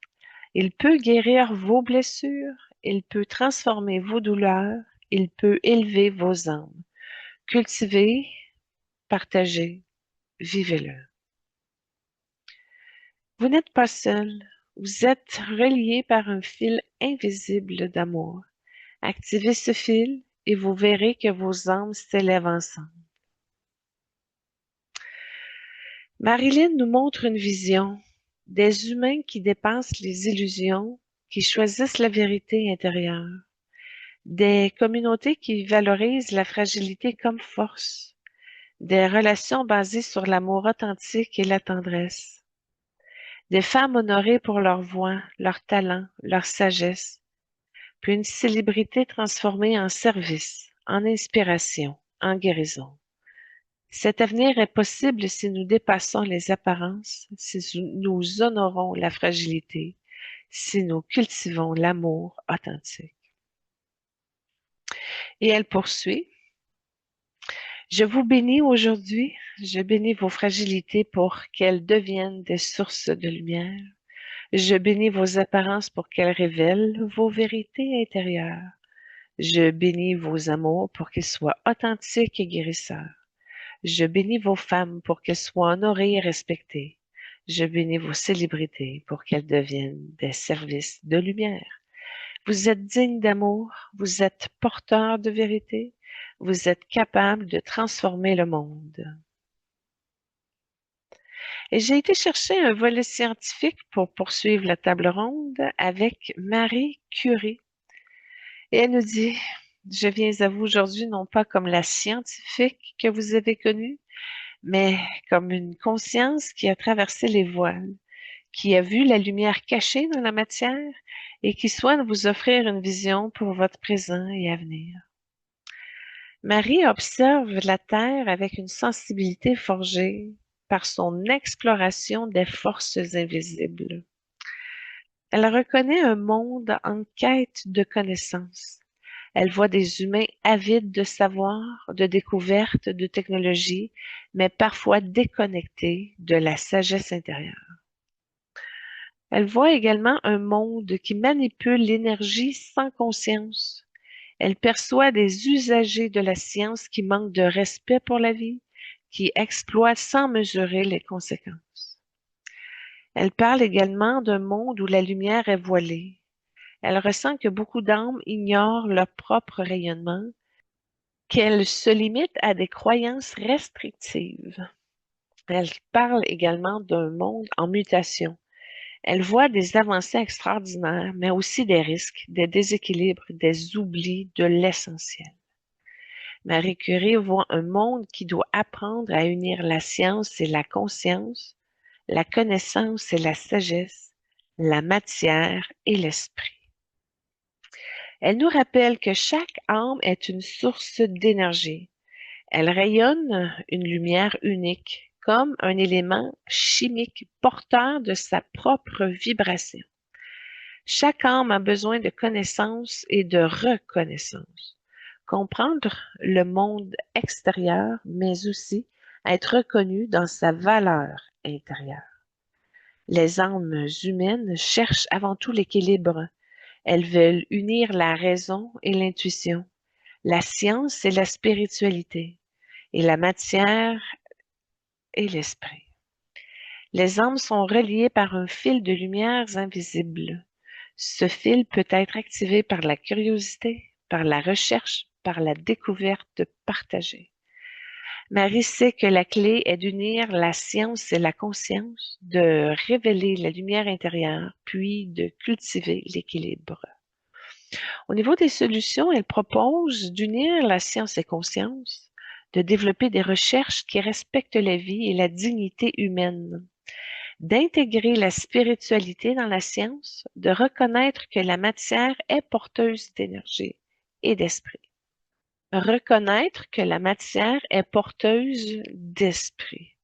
Il peut guérir vos blessures il peut transformer vos douleurs, il peut élever vos âmes. Cultivez, partagez, vivez-le. Vous n'êtes pas seul, vous êtes relié par un fil invisible d'amour. Activez ce fil et vous verrez que vos âmes s'élèvent ensemble. Marilyn nous montre une vision des humains qui dépassent les illusions, qui choisissent la vérité intérieure, des communautés qui valorisent la fragilité comme force, des relations basées sur l'amour authentique et la tendresse, des femmes honorées pour leur voix, leur talent, leur sagesse, puis une célébrité transformée en service, en inspiration, en guérison. Cet avenir est possible si nous dépassons les apparences, si nous honorons la fragilité, si nous cultivons l'amour authentique. Et elle poursuit. Je vous bénis aujourd'hui, je bénis vos fragilités pour qu'elles deviennent des sources de lumière. Je bénis vos apparences pour qu'elles révèlent vos vérités intérieures. Je bénis vos amours pour qu'ils soient authentiques et guérisseurs. Je bénis vos femmes pour qu'elles soient honorées et respectées. Je bénis vos célébrités pour qu'elles deviennent des services de lumière. Vous êtes dignes d'amour, vous êtes porteurs de vérité, vous êtes capables de transformer le monde. Et j'ai été chercher un volet scientifique pour poursuivre la table ronde avec Marie Curie. Et elle nous dit, je viens à vous aujourd'hui non pas comme la scientifique que vous avez connue, mais comme une conscience qui a traversé les voiles, qui a vu la lumière cachée dans la matière et qui souhaite vous offrir une vision pour votre présent et avenir. Marie observe la Terre avec une sensibilité forgée par son exploration des forces invisibles. Elle reconnaît un monde en quête de connaissances. Elle voit des humains avides de savoir, de découvertes, de technologie, mais parfois déconnectés de la sagesse intérieure. Elle voit également un monde qui manipule l'énergie sans conscience. Elle perçoit des usagers de la science qui manquent de respect pour la vie, qui exploitent sans mesurer les conséquences. Elle parle également d'un monde où la lumière est voilée. Elle ressent que beaucoup d'âmes ignorent leur propre rayonnement, qu'elles se limitent à des croyances restrictives. Elle parle également d'un monde en mutation. Elle voit des avancées extraordinaires, mais aussi des risques, des déséquilibres, des oublis de l'essentiel. Marie Curie voit un monde qui doit apprendre à unir la science et la conscience, la connaissance et la sagesse, la matière et l'esprit. Elle nous rappelle que chaque âme est une source d'énergie. Elle rayonne une lumière unique, comme un élément chimique porteur de sa propre vibration. Chaque âme a besoin de connaissance et de reconnaissance. Comprendre le monde extérieur, mais aussi être reconnu dans sa valeur intérieure. Les âmes humaines cherchent avant tout l'équilibre. Elles veulent unir la raison et l'intuition, la science et la spiritualité, et la matière et l'esprit. Les âmes sont reliées par un fil de lumières invisibles. Ce fil peut être activé par la curiosité, par la recherche, par la découverte partagée. Marie sait que la clé est d'unir la science et la conscience, de révéler la lumière intérieure, puis de cultiver l'équilibre. Au niveau des solutions, elle propose d'unir la science et conscience, de développer des recherches qui respectent la vie et la dignité humaine, d'intégrer la spiritualité dans la science, de reconnaître que la matière est porteuse d'énergie et d'esprit. Reconnaître que la matière est porteuse d'esprit.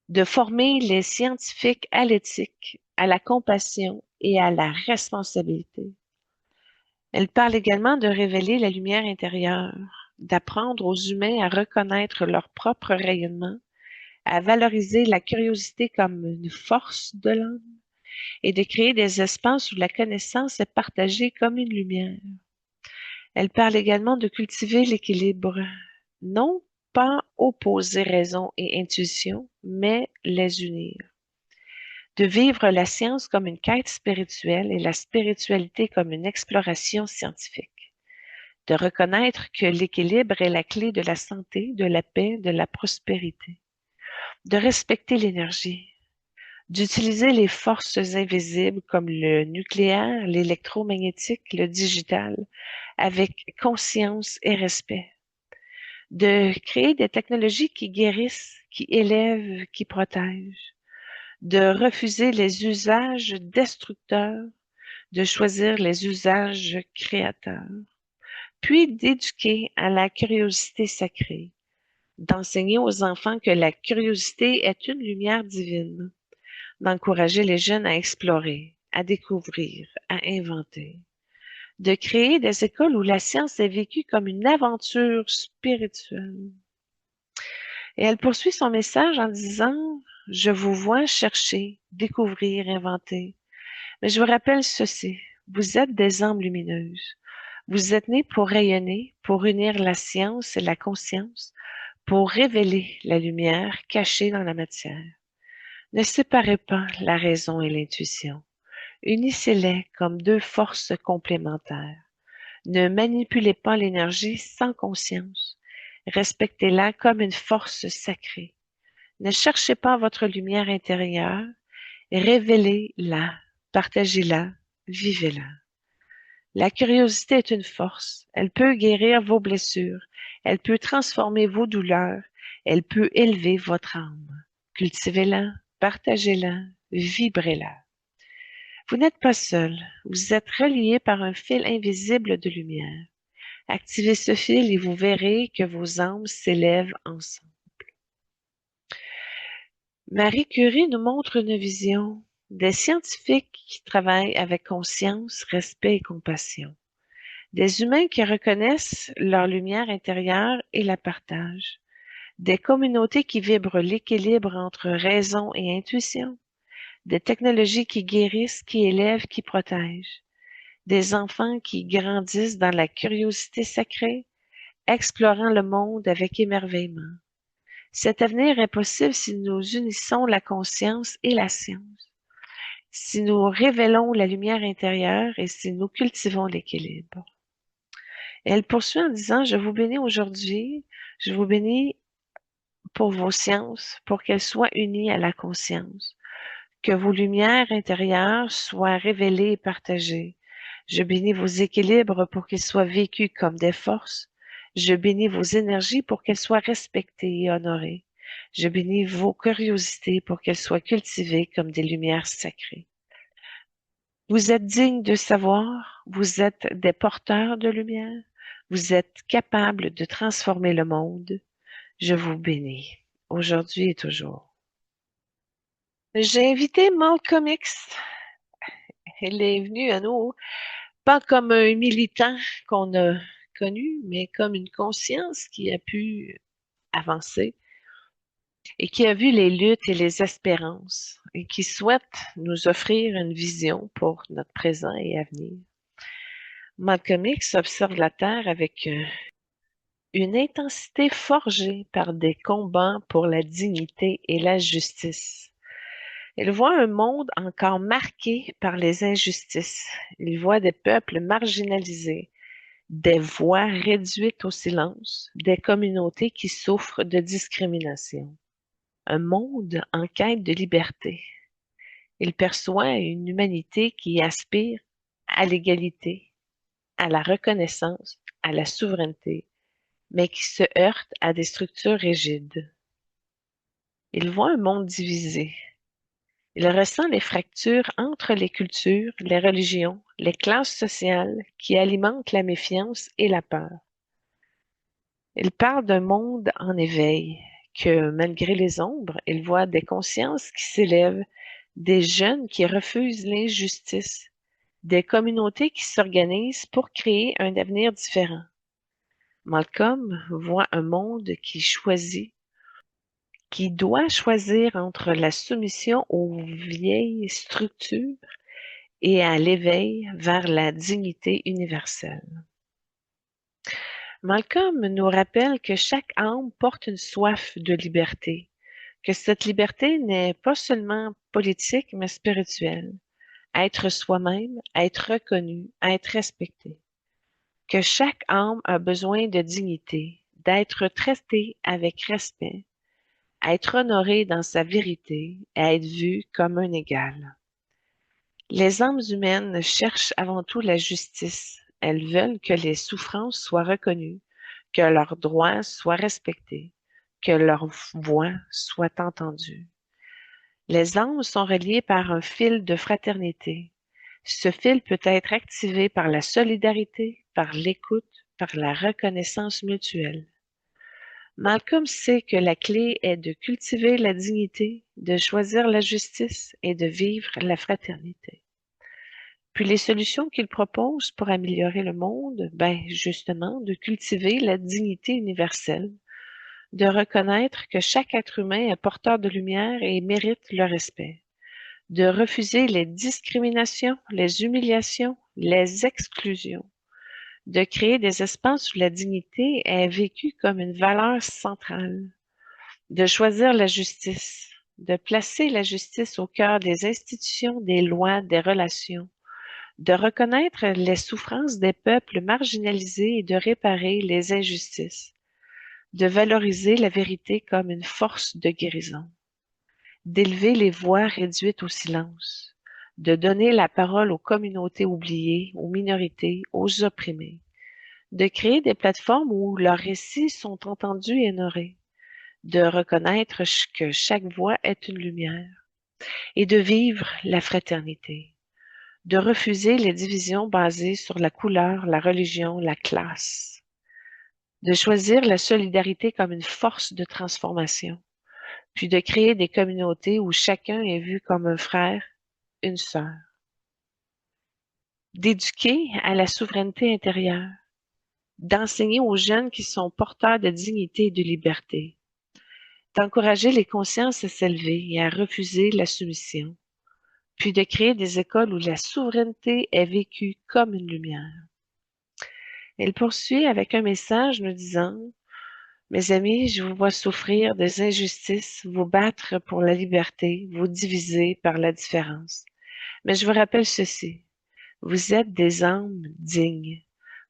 De former les scientifiques à l'éthique, à la compassion et à la responsabilité. Elle parle également de révéler la lumière intérieure, d'apprendre aux humains à reconnaître leur propre rayonnement, à valoriser la curiosité comme une force de l'âme et de créer des espaces où la connaissance est partagée comme une lumière. Elle parle également de cultiver l'équilibre, non pas opposer raison et intuition, mais les unir. De vivre la science comme une quête spirituelle et la spiritualité comme une exploration scientifique. De reconnaître que l'équilibre est la clé de la santé, de la paix, de la prospérité. De respecter l'énergie. D'utiliser les forces invisibles comme le nucléaire, l'électromagnétique, le digital, avec conscience et respect. De créer des technologies qui guérissent, qui élèvent, qui protègent. De refuser les usages destructeurs, de choisir les usages créateurs. Puis d'éduquer à la curiosité sacrée. D'enseigner aux enfants que la curiosité est une lumière divine. D'encourager les jeunes à explorer, à découvrir, à inventer. De créer des écoles où la science est vécue comme une aventure spirituelle. Et elle poursuit son message en disant, je vous vois chercher, découvrir, inventer. Mais je vous rappelle ceci, vous êtes des âmes lumineuses. Vous êtes nés pour rayonner, pour unir la science et la conscience, pour révéler la lumière cachée dans la matière. Ne séparez pas la raison et l'intuition. Unissez-les comme deux forces complémentaires. Ne manipulez pas l'énergie sans conscience. Respectez-la comme une force sacrée. Ne cherchez pas votre lumière intérieure. Révélez-la, partagez-la, vivez-la. La curiosité est une force. Elle peut guérir vos blessures. Elle peut transformer vos douleurs. Elle peut élever votre âme. Cultivez-la, partagez-la, vibrez-la. Vous n'êtes pas seul. Vous êtes relié par un fil invisible de lumière. Activez ce fil et vous verrez que vos âmes s'élèvent ensemble. Marie Curie nous montre une vision des scientifiques qui travaillent avec conscience, respect et compassion. Des humains qui reconnaissent leur lumière intérieure et la partagent. Des communautés qui vibrent l'équilibre entre raison et intuition. Des technologies qui guérissent, qui élèvent, qui protègent. Des enfants qui grandissent dans la curiosité sacrée, explorant le monde avec émerveillement. Cet avenir est possible si nous unissons la conscience et la science, si nous révélons la lumière intérieure et si nous cultivons l'équilibre. Elle poursuit en disant, je vous bénis aujourd'hui, je vous bénis pour vos sciences, pour qu'elles soient unies à la conscience, que vos lumières intérieures soient révélées et partagées. Je bénis vos équilibres pour qu'ils soient vécus comme des forces. Je bénis vos énergies pour qu'elles soient respectées et honorées. Je bénis vos curiosités pour qu'elles soient cultivées comme des lumières sacrées. Vous êtes dignes de savoir, vous êtes des porteurs de lumière, vous êtes capables de transformer le monde. Je vous bénis, aujourd'hui et toujours. J'ai invité Malcolm X. Elle est venue à nous, pas comme un militant qu'on a connu, mais comme une conscience qui a pu avancer et qui a vu les luttes et les espérances et qui souhaite nous offrir une vision pour notre présent et avenir. Malcolm X observe la Terre avec une intensité forgée par des combats pour la dignité et la justice. Il voit un monde encore marqué par les injustices. Il voit des peuples marginalisés, des voix réduites au silence, des communautés qui souffrent de discrimination. Un monde en quête de liberté. Il perçoit une humanité qui aspire à l'égalité, à la reconnaissance, à la souveraineté, mais qui se heurte à des structures rigides. Il voit un monde divisé. Il ressent les fractures entre les cultures, les religions, les classes sociales qui alimentent la méfiance et la peur. Il parle d'un monde en éveil, que malgré les ombres, il voit des consciences qui s'élèvent, des jeunes qui refusent l'injustice, des communautés qui s'organisent pour créer un avenir différent. Malcolm voit un monde qui choisit qui doit choisir entre la soumission aux vieilles structures et à l'éveil vers la dignité universelle. Malcolm nous rappelle que chaque âme porte une soif de liberté, que cette liberté n'est pas seulement politique, mais spirituelle. Être soi-même, être reconnu, être respecté. Que chaque âme a besoin de dignité, d'être traité avec respect, être honoré dans sa vérité, être vu comme un égal. Les âmes humaines cherchent avant tout la justice. Elles veulent que les souffrances soient reconnues, que leurs droits soient respectés, que leur voix soit entendue. Les âmes sont reliées par un fil de fraternité. Ce fil peut être activé par la solidarité, par l'écoute, par la reconnaissance mutuelle. Malcolm sait que la clé est de cultiver la dignité, de choisir la justice et de vivre la fraternité. Puis les solutions qu'il propose pour améliorer le monde, justement, de cultiver la dignité universelle, de reconnaître que chaque être humain est porteur de lumière et mérite le respect, de refuser les discriminations, les humiliations, les exclusions, de créer des espaces où la dignité est vécue comme une valeur centrale, de choisir la justice, de placer la justice au cœur des institutions, des lois, des relations, de reconnaître les souffrances des peuples marginalisés et de réparer les injustices, de valoriser la vérité comme une force de guérison, d'élever les voix réduites au silence, de donner la parole aux communautés oubliées, aux minorités, aux opprimés, de créer des plateformes où leurs récits sont entendus et honorés, de reconnaître que chaque voix est une lumière et de vivre la fraternité, de refuser les divisions basées sur la couleur, la religion, la classe, de choisir la solidarité comme une force de transformation, puis de créer des communautés où chacun est vu comme un frère, une sœur, d'éduquer à la souveraineté intérieure, d'enseigner aux jeunes qui sont porteurs de dignité et de liberté, d'encourager les consciences à s'élever et à refuser la soumission, puis de créer des écoles où la souveraineté est vécue comme une lumière. Elle poursuit avec un message nous disant: Mes amis, je vous vois souffrir des injustices, vous battre pour la liberté, vous diviser par la différence. Mais je vous rappelle ceci: vous êtes des âmes dignes.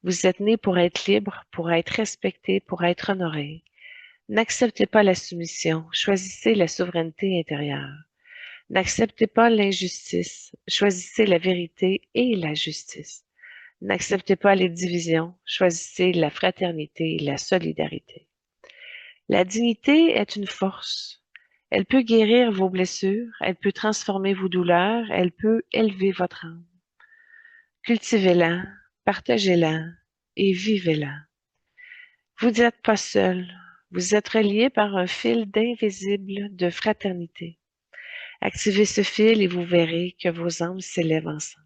Vous êtes nés pour être libres, pour être respectés, pour être honorés. N'acceptez pas la soumission, choisissez la souveraineté intérieure. N'acceptez pas l'injustice, choisissez la vérité et la justice. N'acceptez pas les divisions, choisissez la fraternité et la solidarité. La dignité est une force. Elle peut guérir vos blessures, elle peut transformer vos douleurs, elle peut élever votre âme. Cultivez-la, partagez-la et vivez-la. Vous n'êtes pas seul, vous êtes reliés par un fil d'invisible de fraternité. Activez ce fil et vous verrez que vos âmes s'élèvent ensemble.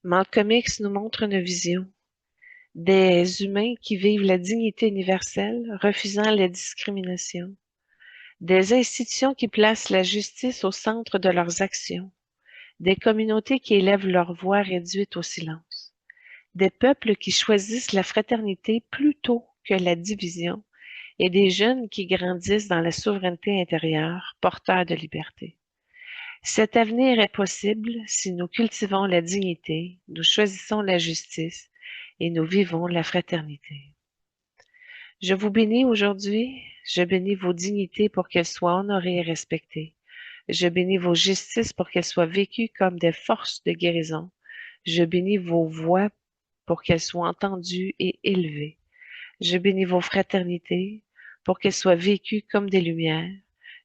Malcolm X nous montre une vision des humains qui vivent la dignité universelle, refusant les discriminations, des institutions qui placent la justice au centre de leurs actions, des communautés qui élèvent leur voix réduite au silence, des peuples qui choisissent la fraternité plutôt que la division, et des jeunes qui grandissent dans la souveraineté intérieure, porteurs de liberté. Cet avenir est possible si nous cultivons la dignité, nous choisissons la justice et nous vivons la fraternité. Je vous bénis aujourd'hui, je bénis vos dignités pour qu'elles soient honorées et respectées. Je bénis vos justices pour qu'elles soient vécues comme des forces de guérison. Je bénis vos voix pour qu'elles soient entendues et élevées. Je bénis vos fraternités pour qu'elles soient vécues comme des lumières.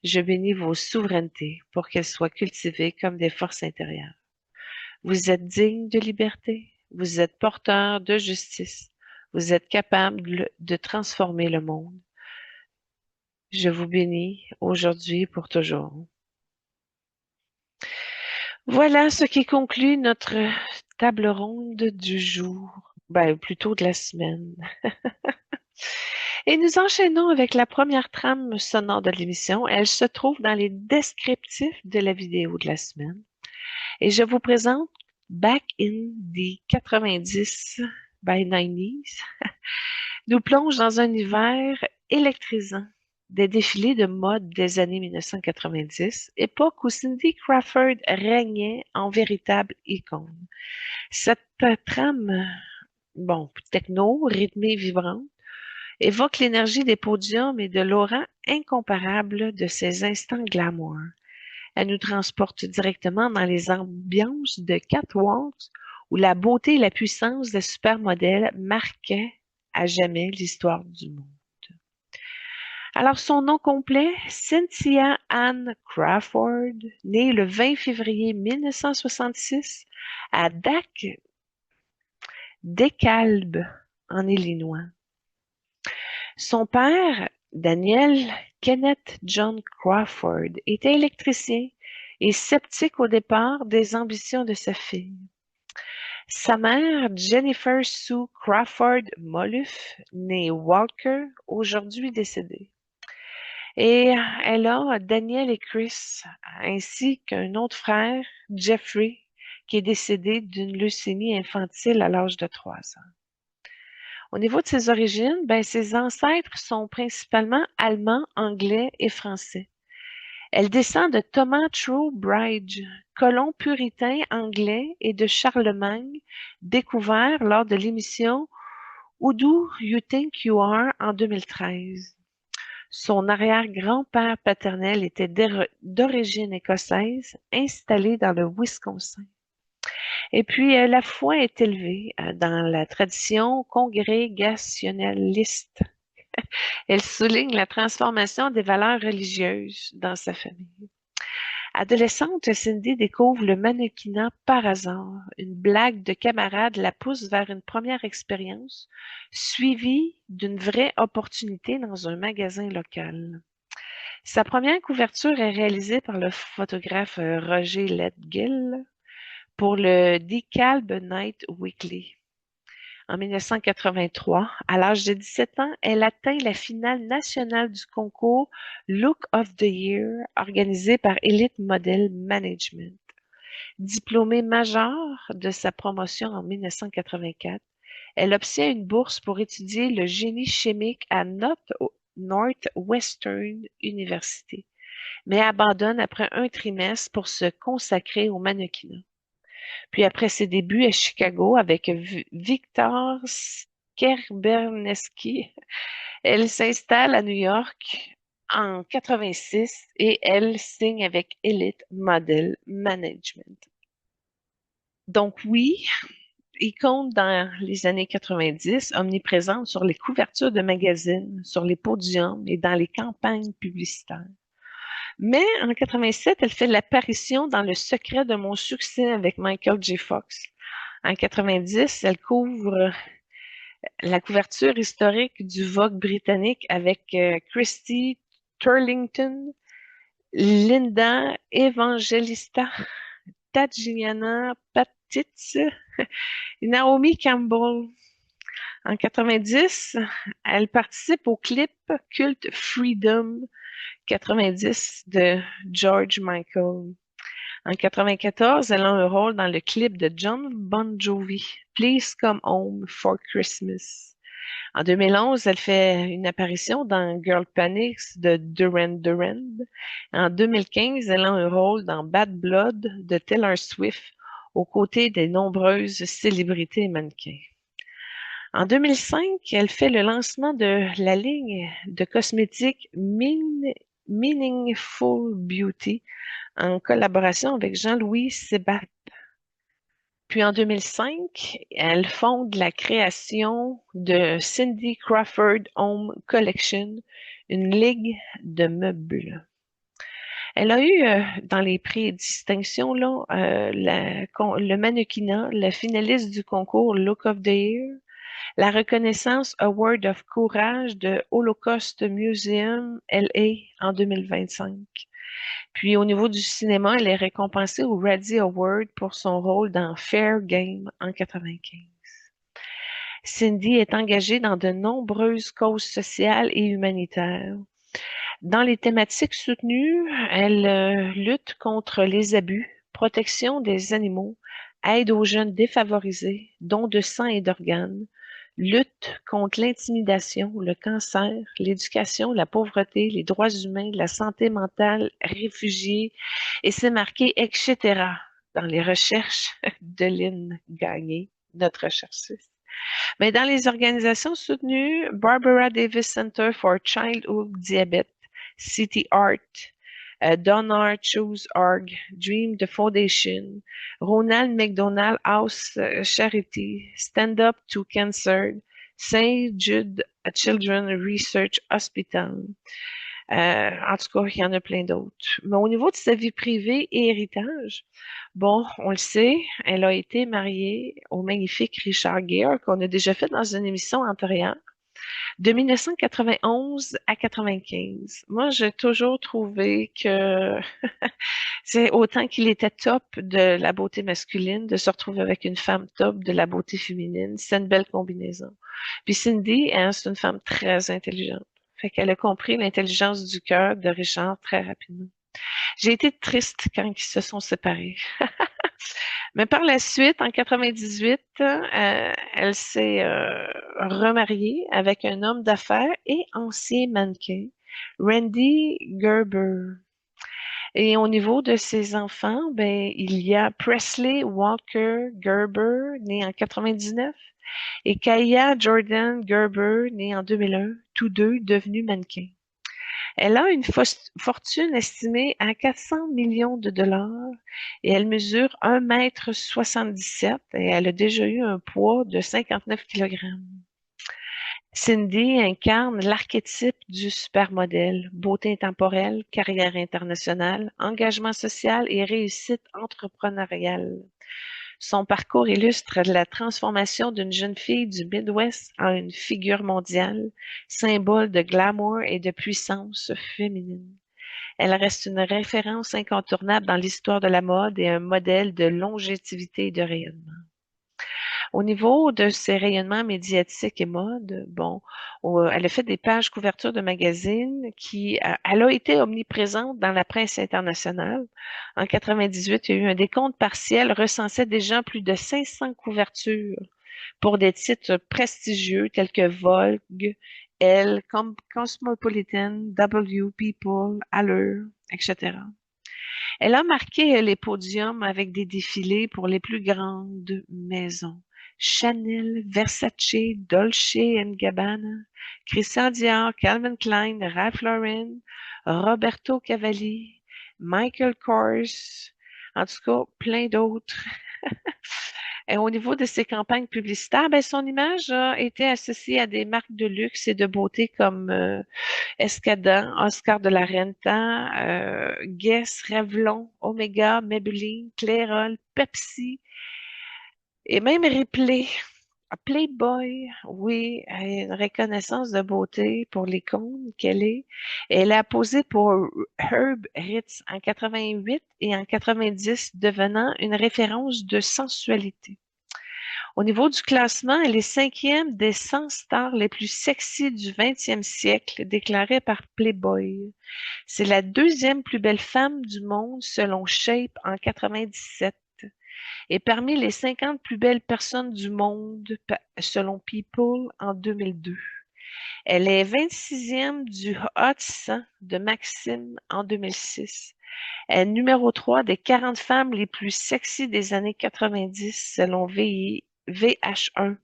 Je bénis vos souverainetés pour qu'elles soient cultivées comme des forces intérieures. Vous êtes dignes de liberté, vous êtes porteurs de justice, vous êtes capables de transformer le monde. Je vous bénis aujourd'hui pour toujours. Voilà ce qui conclut notre table ronde du jour, plutôt de la semaine. Et nous enchaînons avec la première trame sonore de l'émission. Elle se trouve dans les descriptifs de la vidéo de la semaine. Et je vous présente Back in the 90 by 90s nous plonge dans un univers électrisant des défilés de mode des années 1990, époque où Cindy Crawford régnait en véritable icône. Cette trame, bon, techno, rythmée, vibrante, évoque l'énergie des podiums et de l'aura incomparable de ces instants glamour. Elle nous transporte directement dans les ambiances de catwalk où la beauté et la puissance des supermodèles marquaient à jamais l'histoire du monde. Alors, son nom complet, Cynthia Ann Crawford, née le 20 février 1966 à DeKalb, en Illinois. Son père, Daniel Kenneth John Crawford, était électricien et sceptique au départ des ambitions de sa fille. Sa mère, Jennifer Sue Crawford Molliffe, née Walker, aujourd'hui décédée. Et elle a Daniel et Chris, ainsi qu'un autre frère, Jeffrey, qui est décédé d'une leucémie infantile à l'âge de 3 ans. Au niveau de ses origines, ses ancêtres sont principalement allemands, anglais et français. Elle descend de Thomas Trowbridge, colon puritain anglais, et de Charlemagne, découvert lors de l'émission Who Do You Think You Are en 2013. Son arrière-grand-père paternel était d'origine écossaise, installé dans le Wisconsin. Et puis, la foi est élevée dans la tradition congrégationnaliste. Elle souligne la transformation des valeurs religieuses dans sa famille. Adolescente, Cindy découvre le mannequinat par hasard. Une blague de camarade la pousse vers une première expérience, suivie d'une vraie opportunité dans un magasin local. Sa première couverture est réalisée par le photographe Roger Letgill pour le DeKalb Night Weekly. En 1983, à l'âge de 17 ans, elle atteint la finale nationale du concours Look of the Year organisé par Elite Model Management. Diplômée majeure de sa promotion en 1984, elle obtient une bourse pour étudier le génie chimique à Northwestern University, mais abandonne après un trimestre pour se consacrer au mannequinat. Puis après ses débuts à Chicago avec Victor Skerberneski, elle s'installe à New York en 86 et elle signe avec Elite Model Management. Donc oui, icône dans les années 90, omniprésente sur les couvertures de magazines, sur les podiums et dans les campagnes publicitaires. Mais en 87, elle fait l'apparition dans Le secret de mon succès avec Michael J. Fox. En 90, elle couvre la couverture historique du Vogue britannique avec Christy Turlington, Linda Evangelista, Tatiana Patitz, Naomi Campbell. En 90, elle participe au clip culte Freedom 90 de George Michael. En 94, elle a un rôle dans le clip de John Bon Jovi, Please Come Home for Christmas. En 2011, elle fait une apparition dans Girl Panics de Duran Duran. En 2015, elle a un rôle dans Bad Blood de Taylor Swift, aux côtés des nombreuses célébrités et mannequins. En 2005, elle fait le lancement de la ligne de cosmétiques Meaningful Beauty en collaboration avec Jean-Louis Sebat. Puis en 2005, elle fonde la création de Cindy Crawford Home Collection, une ligue de meubles. Elle a eu dans les prix et distinctions le mannequinat, la finaliste du concours Look of the Year, la reconnaissance Award of Courage de Holocaust Museum LA en 2025. Puis au niveau du cinéma, elle est récompensée au Razzie Award pour son rôle dans Fair Game en 95. Cindy est engagée dans de nombreuses causes sociales et humanitaires. Dans les thématiques soutenues, elle lutte contre les abus, protection des animaux, aide aux jeunes défavorisés, don de sang et d'organes, lutte contre l'intimidation, le cancer, l'éducation, la pauvreté, les droits humains, la santé mentale, réfugiés, et c'est marqué etc. dans les recherches de Lynn Gagné, notre chercheuse. Mais dans les organisations soutenues, Barbara Davis Center for Childhood Diabetes, City Art, DonorChoose.org, Dream the Foundation, Ronald McDonald House Charity, Stand Up to Cancer, St. Jude Children's Research Hospital. En tout cas, il y en a plein d'autres. Mais au niveau de sa vie privée et héritage, bon, on le sait, elle a été mariée au magnifique Richard Gere, qu'on a déjà fait dans une émission antérieure, de 1991 à 95. Moi, j'ai toujours trouvé que c'est autant qu'il était top de la beauté masculine, de se retrouver avec une femme top de la beauté féminine. C'est une belle combinaison. Puis Cindy, hein, c'est une femme très intelligente. Fait qu'elle a compris l'intelligence du cœur de Richard très rapidement. J'ai été triste quand ils se sont séparés. Mais par la suite, en 98, elle s'est remariée avec un homme d'affaires et ancien mannequin, Randy Gerber. Et au niveau de ses enfants, ben, il y a Presley Walker Gerber, né en 99, et Kaya Jordan Gerber, née en 2001, tous deux devenus mannequins. Elle a une fortune estimée à 400 millions de dollars et elle mesure 1,77 m et elle a déjà eu un poids de 59 kg. Cindy incarne l'archétype du supermodèle, beauté intemporelle, carrière internationale, engagement social et réussite entrepreneuriale. Son parcours illustre la transformation d'une jeune fille du Midwest en une figure mondiale, symbole de glamour et de puissance féminine. Elle reste une référence incontournable dans l'histoire de la mode et un modèle de longévité et de rayonnement. Au niveau de ses rayonnements médiatiques et mode, bon, elle a fait des pages couvertures de magazines elle a été omniprésente dans la presse internationale. En 98, il y a eu un décompte partiel recensait déjà plus de 500 couvertures pour des titres prestigieux tels que Vogue, Elle, Cosmopolitan, W, People, Allure, etc. Elle a marqué les podiums avec des défilés pour les plus grandes maisons. Chanel, Versace, Dolce Gabbana, Christian Dior, Calvin Klein, Ralph Lauren, Roberto Cavalli, Michael Kors, en tout cas, plein d'autres. Et au niveau de ses campagnes publicitaires, ben, son image a été associée à des marques de luxe et de beauté comme Escadin, Oscar de la Renta, Guess, Revlon, Omega, Maybelline, Clairol, Pepsi et même Ripley. Playboy, oui, a une reconnaissance de beauté pour l'icône qu'elle est. Elle a posé pour Herb Ritz en 88 et en 90, devenant une référence de sensualité. Au niveau du classement, elle est cinquième des 100 stars les plus sexy du 20e siècle, déclarée par Playboy. C'est la deuxième plus belle femme du monde selon Shape en 97 et parmi les 50 plus belles personnes du monde selon People en 2002. Elle est 26e du Hot 100 de Maxim en 2006. Elle est numéro 3 des 40 femmes les plus sexy des années 90 selon VH1.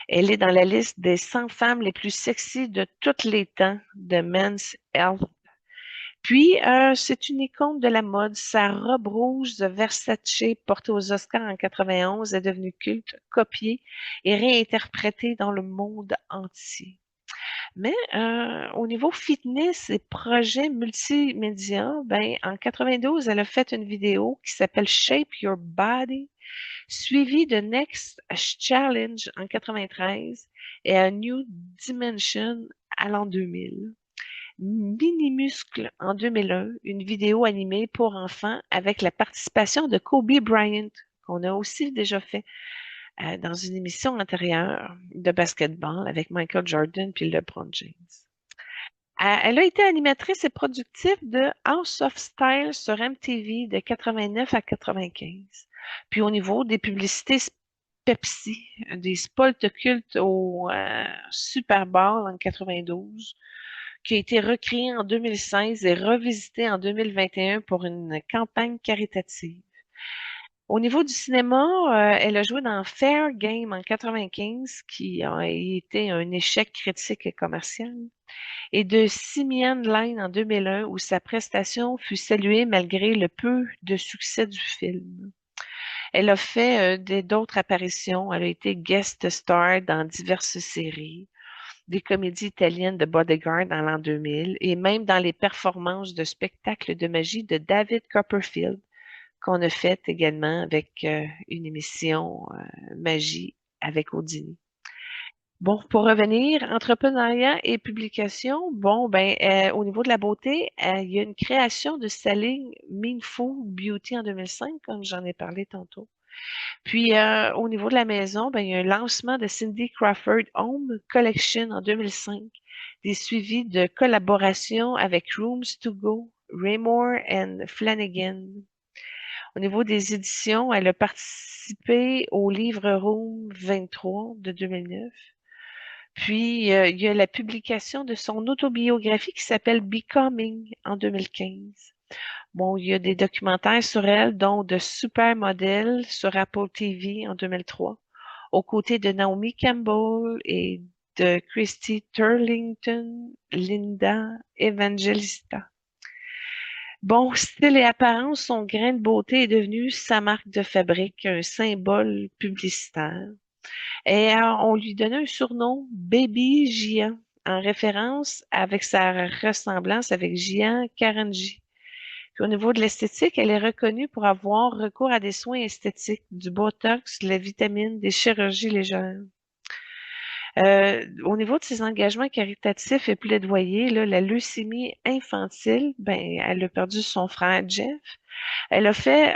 Elle est dans la liste des 100 femmes les plus sexy de tous les temps de Men's Health. Puis, c'est une icône de la mode. Sa robe rouge de Versace portée aux Oscars en 91 est devenue culte, copiée et réinterprétée dans le monde entier. Mais au niveau fitness et projets multimédia, ben, en 92, elle a fait une vidéo qui s'appelle Shape Your Body, suivie de Next Challenge en 93 et A New Dimension à l'an 2000. Mini-muscle en 2001, une vidéo animée pour enfants avec la participation de Kobe Bryant, qu'on a aussi déjà fait dans une émission antérieure de basketball avec Michael Jordan puis LeBron James. Elle a été animatrice et productrice de House of Style sur MTV de 89 à 95. Puis au niveau des publicités Pepsi, des spots cultes au Super Bowl en 92, qui a été recréé en 2016 et revisité en 2021 pour une campagne caritative. Au niveau du cinéma, elle a joué dans Fair Game en 95, qui a été un échec critique et commercial, et de Simian Line en 2001, où sa prestation fut saluée malgré le peu de succès du film. Elle a fait d'autres apparitions. Elle a été guest star dans diverses séries, des comédies italiennes de Bodyguard dans l'an 2000 et même dans les performances de spectacles de magie de David Copperfield qu'on a fait également avec une émission magie avec Houdini. Bon, pour revenir, entrepreneuriat et publication, bon, ben, au niveau de la beauté, il y a une création de sa ligne Meanful Beauty en 2005, comme j'en ai parlé tantôt. Puis, au niveau de la maison, ben, il y a un lancement de Cindy Crawford Home Collection en 2005, des suivis de collaborations avec Rooms to Go, Raymore and Flanagan. Au niveau des éditions, elle a participé au livre Room 23 de 2009. Puis, il y a la publication de son autobiographie qui s'appelle Becoming en 2015. Bon, il y a des documentaires sur elle, dont de Supermodel sur Apple TV en 2003, aux côtés de Naomi Campbell et de Christy Turlington, Linda Evangelista. Bon, style et apparence, son grain de beauté est devenu sa marque de fabrique, un symbole publicitaire. Et on lui donnait un surnom Baby Gia, en référence avec sa ressemblance avec Gian Karanji. Puis au niveau de l'esthétique, elle est reconnue pour avoir recours à des soins esthétiques, du botox, de la vitamine, des chirurgies légères. Au niveau de ses engagements caritatifs et plaidoyers, là, la leucémie infantile, ben, elle a perdu son frère Jeff. Elle a fait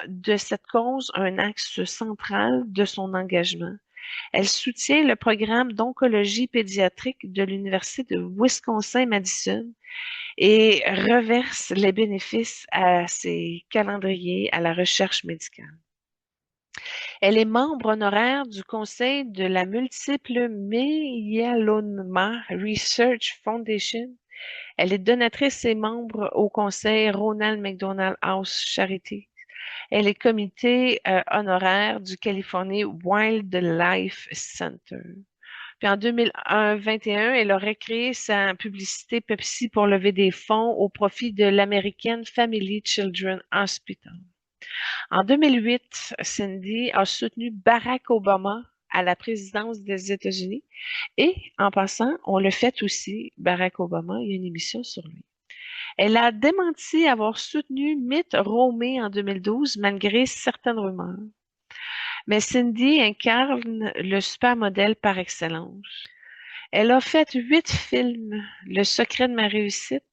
de cette cause un axe central de son engagement. Elle soutient le programme d'oncologie pédiatrique de l'Université de Wisconsin-Madison et reverse les bénéfices à ses calendriers à la recherche médicale. Elle est membre honoraire du conseil de la Multiple Myeloma Research Foundation. Elle est donatrice et membre au conseil Ronald McDonald House Charity. Elle est comité honoraire du California Wildlife Center. Puis en 2021, elle aurait créé sa publicité Pepsi pour lever des fonds au profit de l'American Family Children Hospital. En 2008, Cindy a soutenu Barack Obama à la présidence des États-Unis et, en passant, on le fait aussi, Barack Obama, il y a une émission sur lui. Elle a démenti avoir soutenu Mitt Romney en 2012 malgré certaines rumeurs. Mais Cindy incarne le supermodèle par excellence. Elle a fait 8 films, Le secret de ma réussite,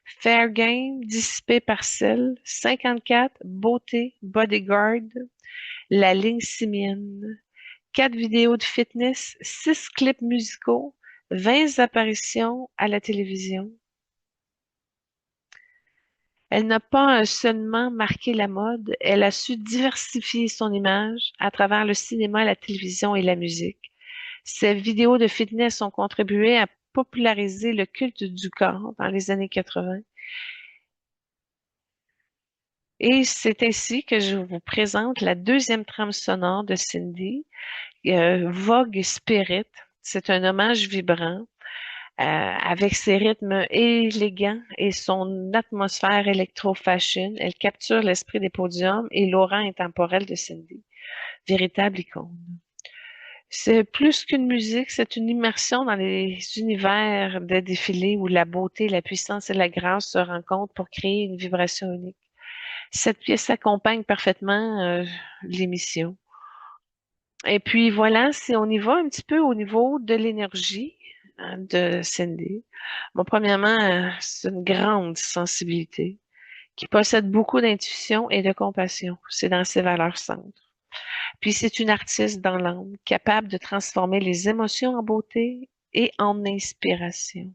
Fair Game, Dissipé Parcelle, 54, Beauté, Bodyguard, La ligne simienne, 4 vidéos de fitness, 6 clips musicaux, 20 apparitions à la télévision. Elle n'a pas seulement marqué la mode, elle a su diversifier son image à travers le cinéma, la télévision et la musique. Ses vidéos de fitness ont contribué à populariser le culte du corps dans les années 80. Et c'est ainsi que je vous présente la deuxième trame sonore de Cindy, Vogue Spirit. C'est un hommage vibrant avec ses rythmes élégants et son atmosphère électro-fashion. Elle capture l'esprit des podiums et l'aura intemporel de Cindy, véritable icône. C'est plus qu'une musique, c'est une immersion dans les univers de défilés où la beauté, la puissance et la grâce se rencontrent pour créer une vibration unique. Cette pièce accompagne parfaitement l'émission. Et puis voilà, si on y va un petit peu au niveau de l'énergie de Cindy. Bon, premièrement, c'est une grande sensibilité qui possède beaucoup d'intuition et de compassion. C'est dans ses valeurs centres. Puis c'est une artiste dans l'âme, capable de transformer les émotions en beauté et en inspiration.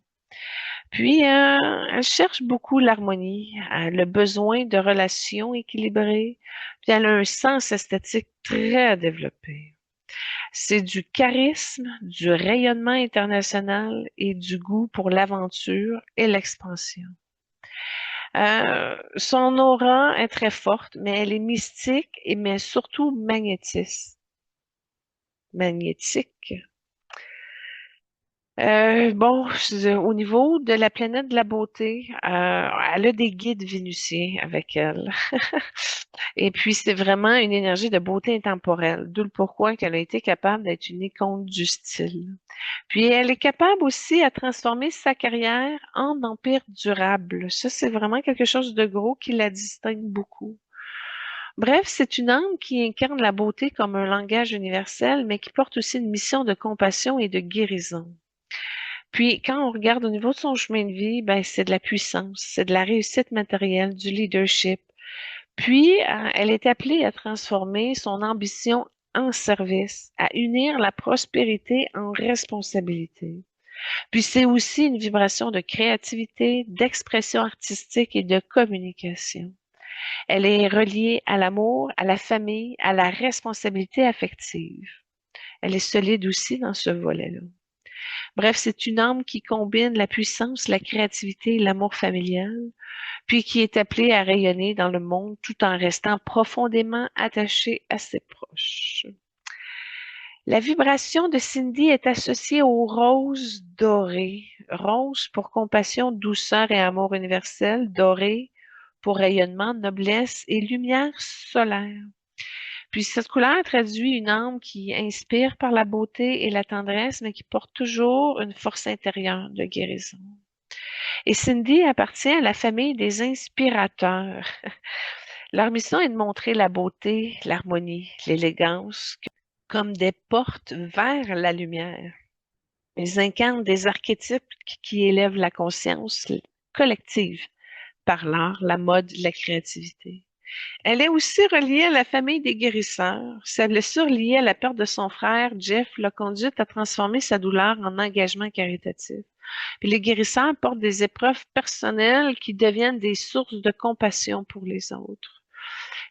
Puis elle cherche beaucoup l'harmonie, le besoin de relations équilibrées, puis elle a un sens esthétique très développé. C'est du charisme, du rayonnement international et du goût pour l'aventure et l'expansion. Son aura est très forte, mais elle est mystique et mais surtout magnétique. Bon, au niveau de la planète de la beauté, elle a des guides vénusiens avec elle. Et puis, c'est vraiment une énergie de beauté intemporelle, d'où le pourquoi qu'elle a été capable d'être une icône du style. Puis, elle est capable aussi à transformer sa carrière en empire durable. Ça, c'est vraiment quelque chose de gros qui la distingue beaucoup. Bref, c'est une âme qui incarne la beauté comme un langage universel, mais qui porte aussi une mission de compassion et de guérison. Puis, quand on regarde au niveau de son chemin de vie, ben, c'est de la puissance, c'est de la réussite matérielle, du leadership. Puis, elle est appelée à transformer son ambition en service, à unir la prospérité en responsabilité. Puis, c'est aussi une vibration de créativité, d'expression artistique et de communication. Elle est reliée à l'amour, à la famille, à la responsabilité affective. Elle est solide aussi dans ce volet-là. Bref, c'est une âme qui combine la puissance, la créativité et l'amour familial, puis qui est appelée à rayonner dans le monde tout en restant profondément attachée à ses proches. La vibration de Cindy est associée au rose doré. Rose pour compassion, douceur et amour universel. Doré pour rayonnement, noblesse et lumière solaire. Puis cette couleur traduit une âme qui inspire par la beauté et la tendresse, mais qui porte toujours une force intérieure de guérison. Et Cindy appartient à la famille des inspirateurs. Leur mission est de montrer la beauté, l'harmonie, l'élégance comme des portes vers la lumière. Ils incarnent des archétypes qui élèvent la conscience collective par l'art, la mode, la créativité. Elle est aussi reliée à la famille des guérisseurs. Sa blessure liée à la perte de son frère, Jeff, l'a conduite à transformer sa douleur en engagement caritatif. Puis les guérisseurs portent des épreuves personnelles qui deviennent des sources de compassion pour les autres.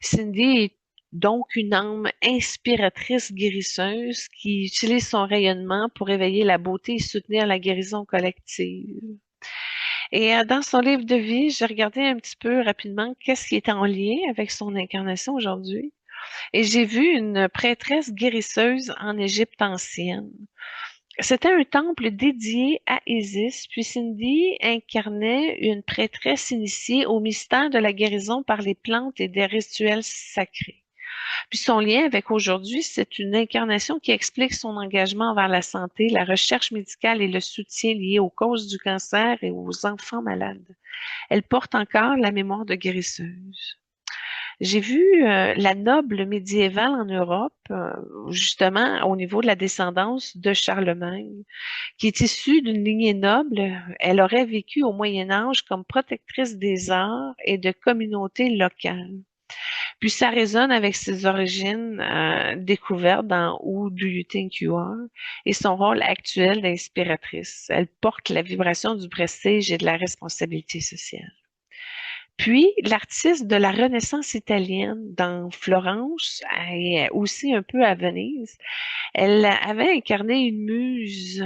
Cindy est donc une âme inspiratrice guérisseuse qui utilise son rayonnement pour éveiller la beauté et soutenir la guérison collective. Et dans son livre de vie, j'ai regardé un petit peu rapidement qu'est-ce qui est en lien avec son incarnation aujourd'hui. Et j'ai vu une prêtresse guérisseuse en Égypte ancienne. C'était un temple dédié à Isis, puis Cindy incarnait une prêtresse initiée au mystère de la guérison par les plantes et des rituels sacrés. Puis son lien avec aujourd'hui, c'est une incarnation qui explique son engagement envers la santé, la recherche médicale et le soutien lié aux causes du cancer et aux enfants malades. Elle porte encore la mémoire de guérisseuse. J'ai vu la noble médiévale en Europe, justement au niveau de la descendance de Charlemagne, qui est issue d'une lignée noble. Elle aurait vécu au Moyen Âge comme protectrice des arts et de communautés locales. Puis ça résonne avec ses origines découvertes dans Who Do You Think You Are et son rôle actuel d'inspiratrice. Elle porte la vibration du prestige et de la responsabilité sociale. Puis, l'artiste de la Renaissance italienne dans Florence et aussi un peu à Venise, elle avait incarné une muse,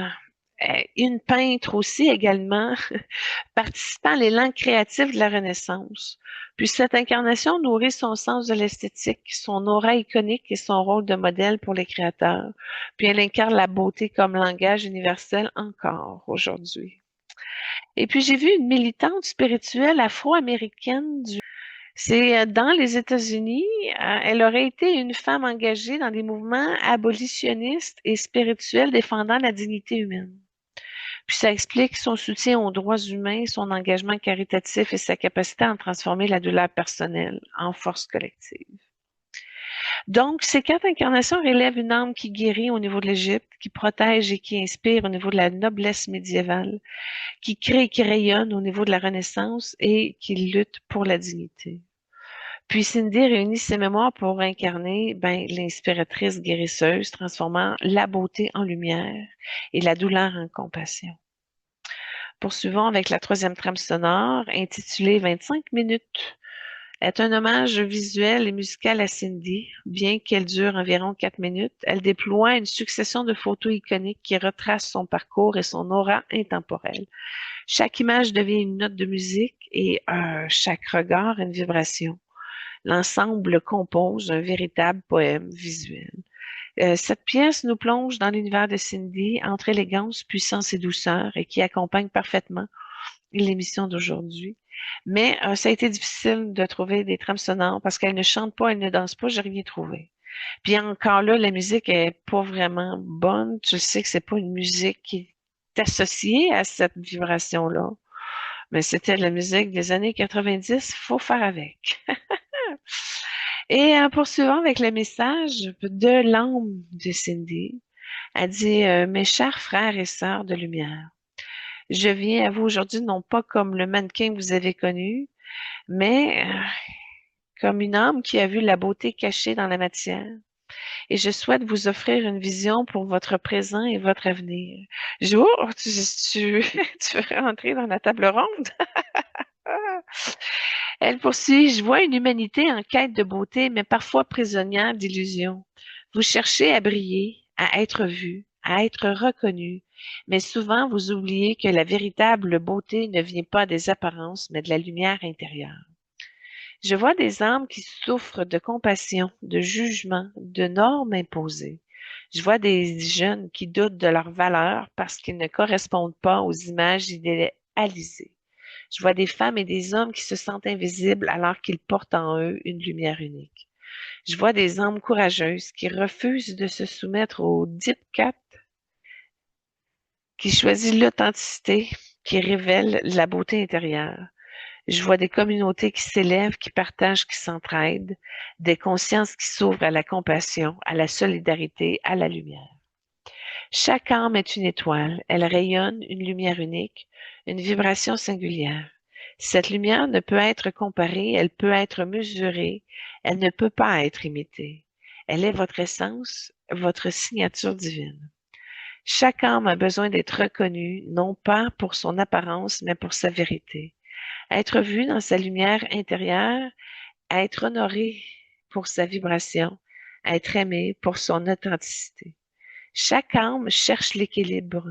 une peintre aussi également, participant à l'élan créatif de la Renaissance. Puis cette incarnation nourrit son sens de l'esthétique, son aura iconique et son rôle de modèle pour les créateurs. Puis elle incarne la beauté comme langage universel encore aujourd'hui. Et puis j'ai vu une militante spirituelle afro-américaine c'est dans les États-Unis, elle aurait été une femme engagée dans des mouvements abolitionnistes et spirituels défendant la dignité humaine. Puis ça explique son soutien aux droits humains, son engagement caritatif et sa capacité à en transformer la douleur personnelle en force collective. Donc, ces quatre incarnations relèvent une âme qui guérit au niveau de l'Égypte, qui protège et qui inspire au niveau de la noblesse médiévale, qui crée et qui rayonne au niveau de la Renaissance et qui lutte pour la dignité. Puis Cindy réunit ses mémoires pour incarner l'inspiratrice guérisseuse, transformant la beauté en lumière et la douleur en compassion. Poursuivons avec la troisième trame sonore, intitulée 25 minutes. Est un hommage visuel et musical à Cindy. Bien qu'elle dure environ 4 minutes, elle déploie une succession de photos iconiques qui retracent son parcours et son aura intemporelle. Chaque image devient une note de musique et chaque regard une vibration. L'ensemble compose un véritable poème visuel. Cette pièce nous plonge dans l'univers de Cindy, entre élégance, puissance et douceur, et qui accompagne parfaitement l'émission d'aujourd'hui. Mais ça a été difficile de trouver des trames sonores parce qu'elle ne chante pas, elle ne danse pas, j'ai rien trouvé. Puis encore là, la musique est pas vraiment bonne. Tu sais que c'est pas une musique qui est associée à cette vibration-là. Mais c'était de la musique des années 90, faut faire avec. Et en poursuivant avec le message de l'âme de Cindy, elle dit Mes chers frères et sœurs de lumière, je viens à vous aujourd'hui non pas comme le mannequin que vous avez connu, mais comme une âme qui a vu la beauté cachée dans la matière. Et je souhaite vous offrir une vision pour votre présent et votre avenir. Jo, tu veux rentrer dans la table ronde? Elle poursuit, je vois une humanité en quête de beauté, mais parfois prisonnière d'illusions. Vous cherchez à briller, à être vu, à être reconnu, mais souvent vous oubliez que la véritable beauté ne vient pas des apparences, mais de la lumière intérieure. Je vois des âmes qui souffrent de compassion, de jugement, de normes imposées. Je vois des jeunes qui doutent de leur valeur parce qu'ils ne correspondent pas aux images idéalisées. Je vois des femmes et des hommes qui se sentent invisibles alors qu'ils portent en eux une lumière unique. Je vois des âmes courageuses qui refusent de se soumettre au diktat, qui choisissent l'authenticité, qui révèlent la beauté intérieure. Je vois des communautés qui s'élèvent, qui partagent, qui s'entraident, des consciences qui s'ouvrent à la compassion, à la solidarité, à la lumière. Chaque âme est une étoile, elle rayonne une lumière unique, une vibration singulière. Cette lumière ne peut être comparée, elle peut être mesurée, elle ne peut pas être imitée. Elle est votre essence, votre signature divine. Chaque âme a besoin d'être reconnue, non pas pour son apparence, mais pour sa vérité. Être vu dans sa lumière intérieure, être honoré pour sa vibration, être aimé pour son authenticité. Chaque âme cherche l'équilibre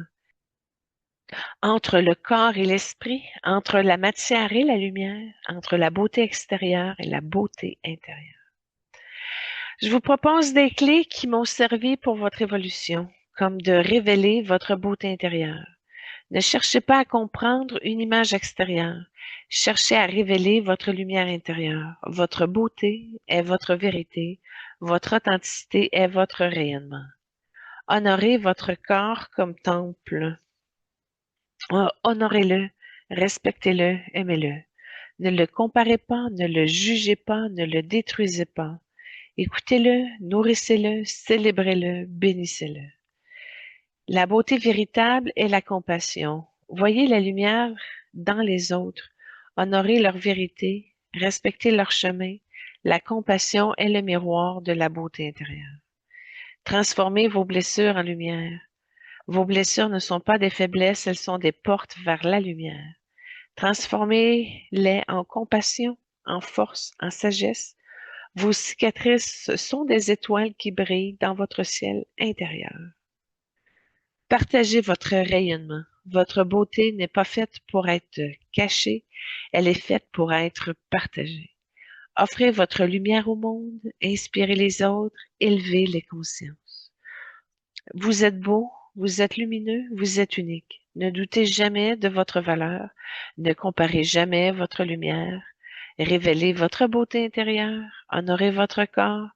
entre le corps et l'esprit, entre la matière et la lumière, entre la beauté extérieure et la beauté intérieure. Je vous propose des clés qui m'ont servi pour votre évolution, comme de révéler votre beauté intérieure. Ne cherchez pas à comprendre une image extérieure. Cherchez à révéler votre lumière intérieure. Votre beauté est votre vérité. Votre authenticité est votre rayonnement. Honorez votre corps comme temple. Honorez-le, respectez-le, aimez-le. Ne le comparez pas, ne le jugez pas, ne le détruisez pas. Écoutez-le, nourrissez-le, célébrez-le, bénissez-le. La beauté véritable est la compassion. Voyez la lumière dans les autres. Honorez leur vérité, respectez leur chemin. La compassion est le miroir de la beauté intérieure. Transformez vos blessures en lumière. Vos blessures ne sont pas des faiblesses, elles sont des portes vers la lumière. Transformez-les en compassion, en force, en sagesse. Vos cicatrices sont des étoiles qui brillent dans votre ciel intérieur. Partagez votre rayonnement. Votre beauté n'est pas faite pour être cachée, elle est faite pour être partagée. Offrez votre lumière au monde, inspirez les autres, élevez les consciences. Vous êtes beau, vous êtes lumineux, vous êtes unique. Ne doutez jamais de votre valeur, ne comparez jamais votre lumière. Révélez votre beauté intérieure, honorez votre corps,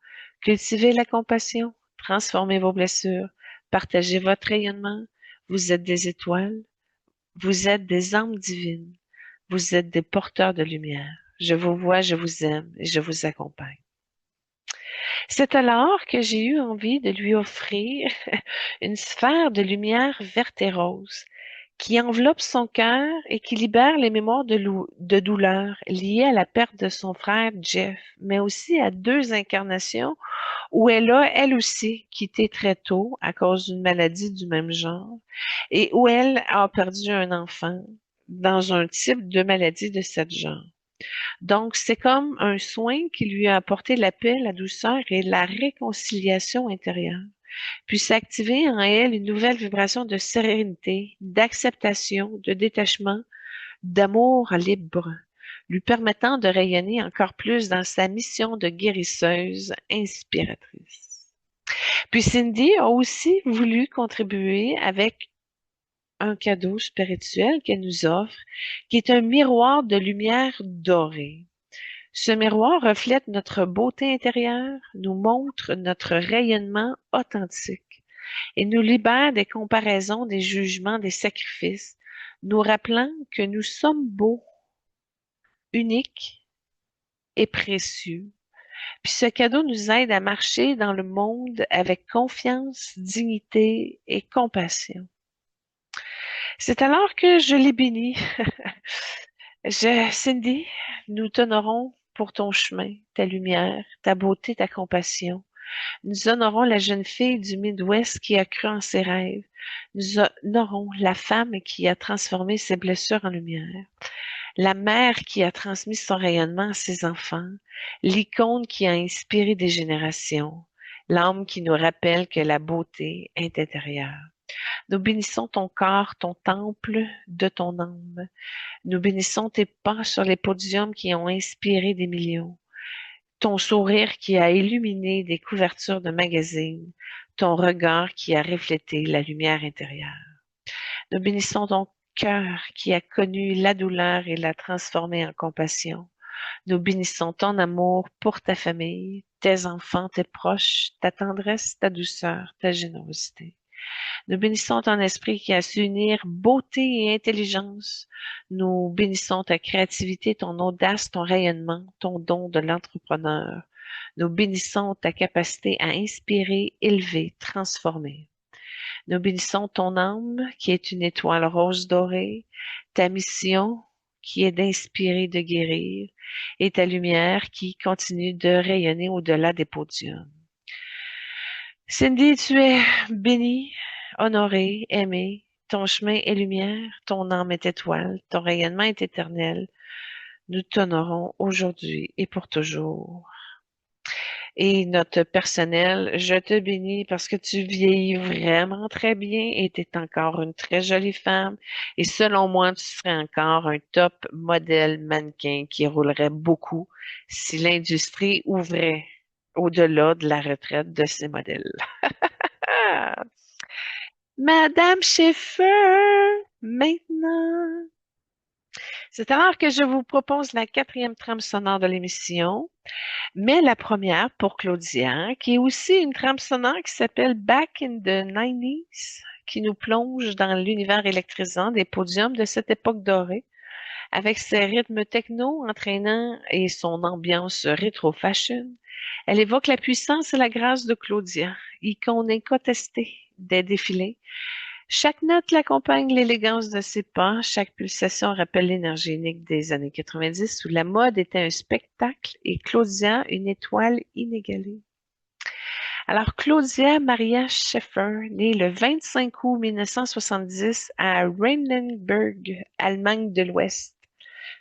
cultivez la compassion, transformez vos blessures, partagez votre rayonnement. Vous êtes des étoiles, vous êtes des âmes divines, vous êtes des porteurs de lumière. Je vous vois, je vous aime et je vous accompagne. C'est alors que j'ai eu envie de lui offrir une sphère de lumière verte et rose qui enveloppe son cœur et qui libère les mémoires de douleur liées à la perte de son frère Jeff, mais aussi à deux incarnations où elle a, elle aussi, quitté très tôt à cause d'une maladie du même genre et où elle a perdu un enfant dans un type de maladie de ce genre. Donc, c'est comme un soin qui lui a apporté la paix, la douceur et la réconciliation intérieure. Puis s'activer en elle une nouvelle vibration de sérénité, d'acceptation, de détachement, d'amour libre, lui permettant de rayonner encore plus dans sa mission de guérisseuse inspiratrice. Puis Cindy a aussi voulu contribuer avec un cadeau spirituel qu'elle nous offre, qui est un miroir de lumière dorée. Ce miroir reflète notre beauté intérieure, nous montre notre rayonnement authentique et nous libère des comparaisons, des jugements, des sacrifices, nous rappelant que nous sommes beaux, uniques et précieux. Puis ce cadeau nous aide à marcher dans le monde avec confiance, dignité et compassion. C'est alors que je l'ai béni. Cindy, nous t'honorons pour ton chemin, ta lumière, ta beauté, ta compassion. Nous honorons la jeune fille du Midwest qui a cru en ses rêves. Nous honorons la femme qui a transformé ses blessures en lumière. La mère qui a transmis son rayonnement à ses enfants. L'icône qui a inspiré des générations. L'âme qui nous rappelle que la beauté est intérieure. Nous bénissons ton corps, ton temple de ton âme. Nous bénissons tes pas sur les podiums qui ont inspiré des millions. Ton sourire qui a illuminé des couvertures de magazines, ton regard qui a reflété la lumière intérieure. Nous bénissons ton cœur qui a connu la douleur et l'a transformé en compassion. Nous bénissons ton amour pour ta famille, tes enfants, tes proches, ta tendresse, ta douceur, ta générosité. Nous bénissons ton esprit qui a su unir beauté et intelligence. Nous bénissons ta créativité, ton audace, ton rayonnement, ton don de l'entrepreneur. Nous bénissons ta capacité à inspirer, élever, transformer. Nous bénissons ton âme qui est une étoile rose dorée, ta mission qui est d'inspirer, de guérir, et ta lumière qui continue de rayonner au-delà des podiums. Cindy, tu es bénie, honorée, aimée. Ton chemin est lumière, ton âme est étoile, ton rayonnement est éternel. Nous t'honorons aujourd'hui et pour toujours. Et notre personnel, je te bénis parce que tu vieillis vraiment très bien et tu es encore une très jolie femme. Et selon moi, tu serais encore un top modèle mannequin qui roulerait beaucoup si l'industrie ouvrait au-delà de la retraite de ces modèles. Ah! Madame Schaeffer, maintenant. C'est alors que je vous propose la quatrième trame sonore de l'émission, mais la première pour Claudia, qui est aussi une trame sonore qui s'appelle Back in the 90s, qui nous plonge dans l'univers électrisant des podiums de cette époque dorée, avec ses rythmes techno entraînants et son ambiance rétro-fashion. Elle évoque la puissance et la grâce de Claudia, icône incontestée des défilés. Chaque note l'accompagne l'élégance de ses pas, chaque pulsation rappelle l'énergie unique des années 90 où la mode était un spectacle et Claudia une étoile inégalée. Alors Claudia Maria Schiffer, née le 25 août 1970 à Rheinland-Berg, Allemagne de l'Ouest.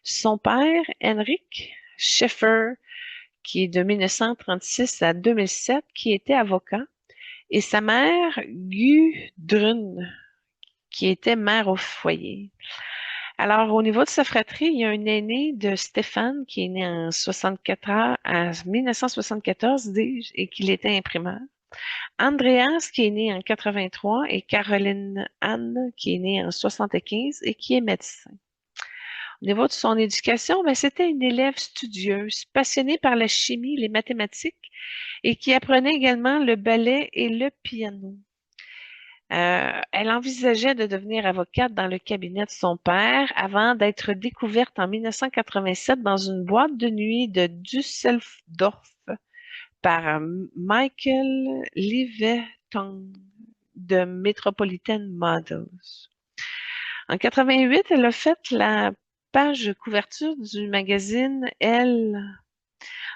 Son père, Henrik Schiffer, qui est de 1936 à 2007, qui était avocat, et sa mère, Gudrun, qui était mère au foyer. Alors, au niveau de sa fratrie, il y a un aîné de Stéphane qui est né en 1974, dis-je, et qui était imprimeur. Andreas, qui est né en 83, et Caroline Anne, qui est née en 75 et qui est médecin. Au niveau de son éducation, ben, c'était une élève studieuse, passionnée par la chimie, les mathématiques, et qui apprenait également le ballet et le piano. Elle envisageait de devenir avocate dans le cabinet de son père avant d'être découverte en 1987 dans une boîte de nuit de Düsseldorf par Michael Leviton de Metropolitan Models. En 88, elle a fait la page de couverture du magazine Elle.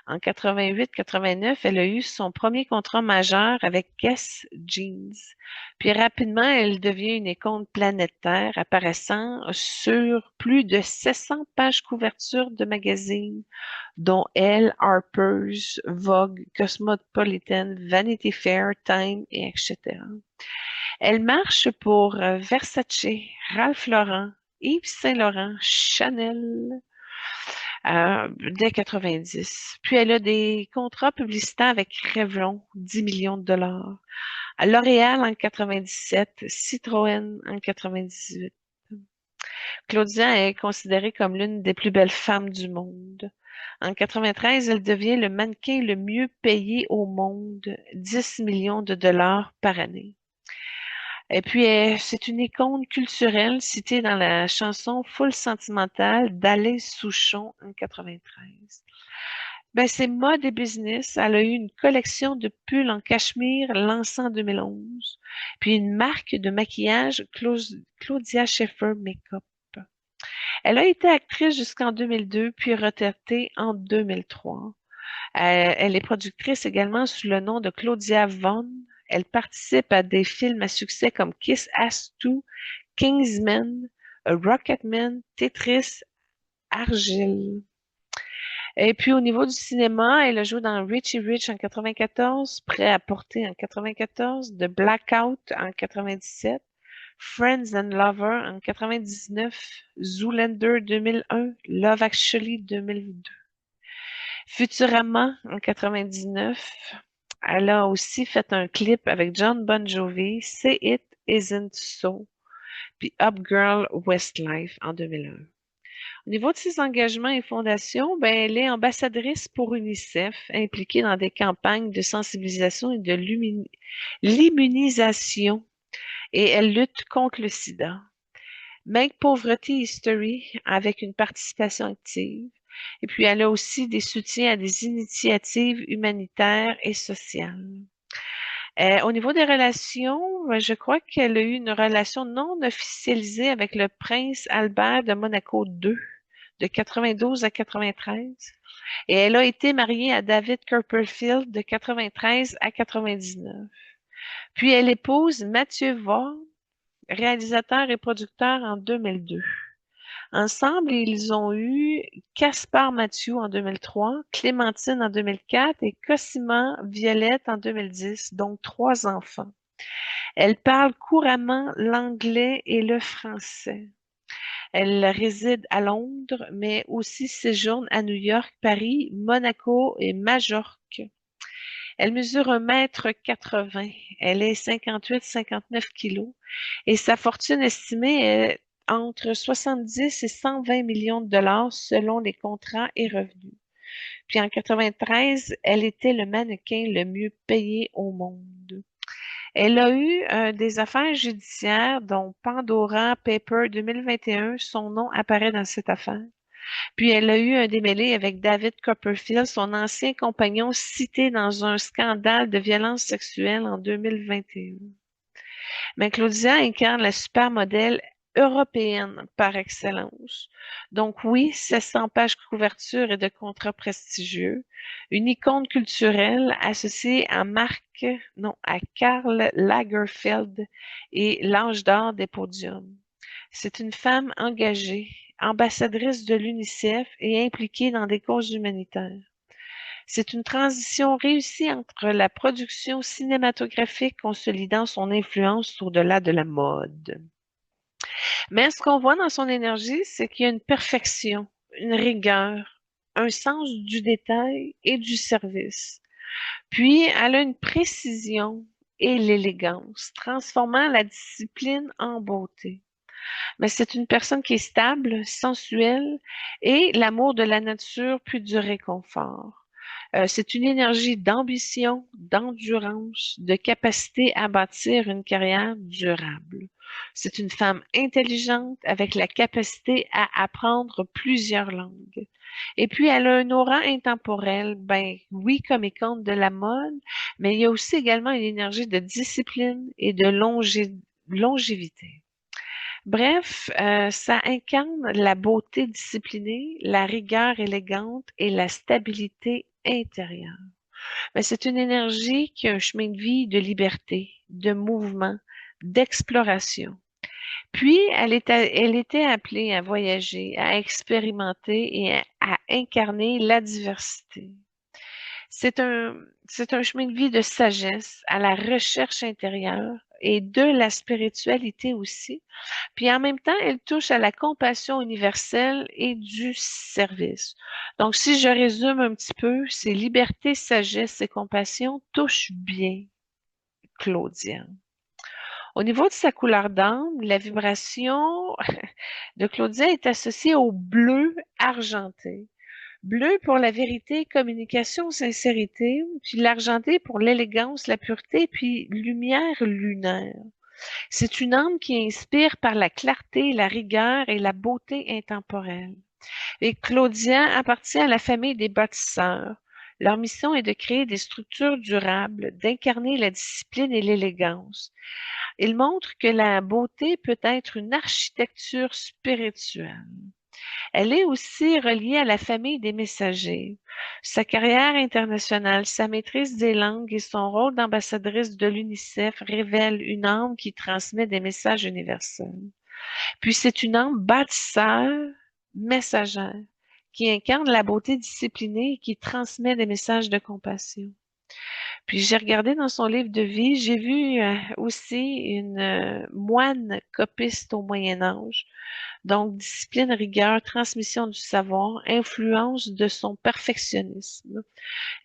En 88-89, elle a eu son premier contrat majeur avec Guess Jeans. Puis rapidement, elle devient une icône planétaire, apparaissant sur plus de 700 pages couverture de magazines, dont Elle, Harper's, Vogue, Cosmopolitan, Vanity Fair, Time, et etc. Elle marche pour Versace, Ralph Lauren, Yves Saint-Laurent, Chanel, dès 90. Puis elle a des contrats publicitaires avec Revlon, 10 millions de dollars. À L'Oréal en 97, Citroën en 98. Claudia est considérée comme l'une des plus belles femmes du monde. En 93, elle devient le mannequin le mieux payé au monde, 10 millions de dollars par année. Et puis, c'est une icône culturelle citée dans la chanson Foule sentimentale d'Alain Souchon en 93. Ben, c'est mode et business. Elle a eu une collection de pulls en cachemire lancée en 2011. Puis une marque de maquillage, Claudia Schiffer Makeup. Elle a été actrice jusqu'en 2002, puis retraitée en 2003. Elle est productrice également sous le nom de Claudia Vaughn. Elle participe à des films à succès comme Kiss Ass 2, Kingsman, Rocketman, Tetris, Argyle. Et puis au niveau du cinéma, elle a joué dans Richie Rich en 94, Prêt à porter en 94, The Blackout en 97, Friends and Lover en 99, Zoolander 2001, Love Actually 2002. Futurama en 99, elle a aussi fait un clip avec John Bon Jovi, Say It Isn't So, puis Upgirl Westlife en 2001. Au niveau de ses engagements et fondations, ben, elle est ambassadrice pour UNICEF, impliquée dans des campagnes de sensibilisation et de l'immunisation, et elle lutte contre le sida. Make Poverty History avec une participation active. Et puis, elle a aussi des soutiens à des initiatives humanitaires et sociales. Au niveau des relations, je crois qu'elle a eu une relation non officialisée avec le prince Albert de Monaco II de 92 à 93. Et elle a été mariée à David Copperfield de 93 à 99. Puis elle épouse Mathieu Vaughn, réalisateur et producteur en 2002. Ensemble, ils ont eu Caspar Mathieu en 2003, Clémentine en 2004 et Cosima Violette en 2010, donc 3 enfants. Elle parle couramment l'anglais et le français. Elle réside à Londres, mais aussi séjourne à New York, Paris, Monaco et Majorque. Elle mesure 1,80 m. Elle est 58-59 kilos et sa fortune estimée est entre 70 et 120 millions de dollars selon les contrats et revenus. Puis en 93, elle était le mannequin le mieux payé au monde. Elle a eu des affaires judiciaires, dont Pandora Paper 2021, son nom apparaît dans cette affaire. Puis elle a eu un démêlé avec David Copperfield, son ancien compagnon cité dans un scandale de violence sexuelle en 2021. Mais Claudia incarne la supermodèle européenne par excellence. Donc oui, 700 pages de couverture et de contrats prestigieux, une icône culturelle associée à Karl Lagerfeld et l'âge d'or des podiums. C'est une femme engagée, ambassadrice de l'UNICEF et impliquée dans des causes humanitaires. C'est une transition réussie entre la production cinématographique consolidant son influence au-delà de la mode. Mais ce qu'on voit dans son énergie, c'est qu'il y a une perfection, une rigueur, un sens du détail et du service. Puis, elle a une précision et l'élégance, transformant la discipline en beauté. Mais c'est une personne qui est stable, sensuelle et l'amour de la nature puis du réconfort. C'est une énergie d'ambition, d'endurance, de capacité à bâtir une carrière durable. C'est une femme intelligente avec la capacité à apprendre plusieurs langues. Et puis, elle a un aura intemporel, ben oui, comme icône de la mode, mais il y a aussi également une énergie de discipline et de longévité. Bref, ça incarne la beauté disciplinée, la rigueur élégante et la stabilité intérieure. Mais c'est une énergie qui a un chemin de vie de liberté, de mouvement, d'exploration. Puis, elle était appelée à voyager, à expérimenter et à incarner la diversité. C'est c'est un chemin de vie de sagesse, à la recherche intérieure et de la spiritualité aussi. Puis en même temps, elle touche à la compassion universelle et du service. Donc, si je résume un petit peu, c'est liberté, sagesse et compassion touchent bien Claudia. Au niveau de sa couleur d'âme, la vibration de Claudia est associée au bleu argenté. Bleu pour la vérité, communication, sincérité, puis l'argenté pour l'élégance, la pureté, puis lumière lunaire. C'est une âme qui inspire par la clarté, la rigueur et la beauté intemporelle. Et Claudia appartient à la famille des bâtisseurs. Leur mission est de créer des structures durables, d'incarner la discipline et l'élégance. Ils montrent que la beauté peut être une architecture spirituelle. Elle est aussi reliée à la famille des messagers. Sa carrière internationale, sa maîtrise des langues et son rôle d'ambassadrice de l'UNICEF révèlent une âme qui transmet des messages universels. Puis c'est une âme bâtisseur, messagère, qui incarne la beauté disciplinée et qui transmet des messages de compassion. Puis j'ai regardé dans son livre de vie, j'ai vu aussi une moine copiste au Moyen Âge. Donc, discipline, rigueur, transmission du savoir, influence de son perfectionnisme.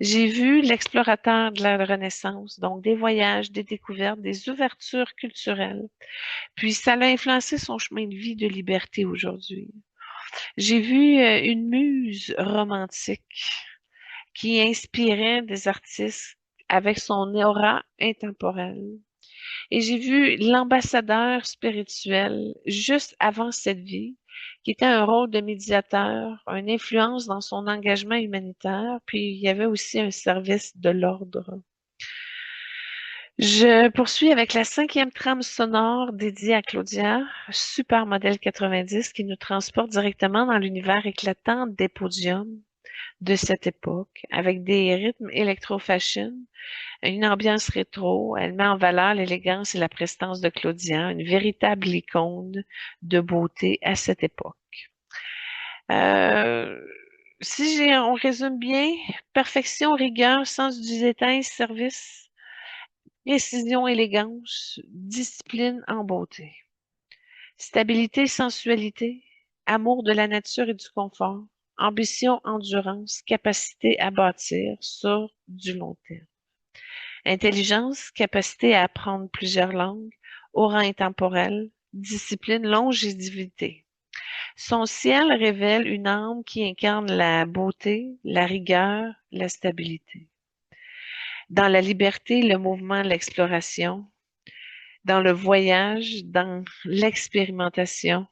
J'ai vu l'explorateur de la Renaissance, donc des voyages, des découvertes, des ouvertures culturelles. Puis ça l'a influencé son chemin de vie de liberté aujourd'hui. J'ai vu une muse romantique qui inspirait des artistes avec son aura intemporelle. Et j'ai vu l'ambassadeur spirituel juste avant cette vie, qui était un rôle de médiateur, une influence dans son engagement humanitaire, puis il y avait aussi un service de l'ordre. Je poursuis avec la cinquième trame sonore dédiée à Claudia, Super Modèle 90, qui nous transporte directement dans l'univers éclatant des podiums de cette époque, avec des rythmes électro-fashion, une ambiance rétro. Elle met en valeur l'élégance et la prestance de Claudia, une véritable icône de beauté à cette époque. Euh, on résume bien, perfection, rigueur, sens du détail, service, précision, élégance, discipline en beauté. Stabilité, sensualité, amour de la nature et du confort, ambition, endurance, capacité à bâtir sur du long terme. Intelligence, capacité à apprendre plusieurs langues, aura intemporelle, discipline, longévité. Son ciel révèle une âme qui incarne la beauté, la rigueur, la stabilité. Dans la liberté, le mouvement, l'exploration. Dans le voyage, dans l'expérimentation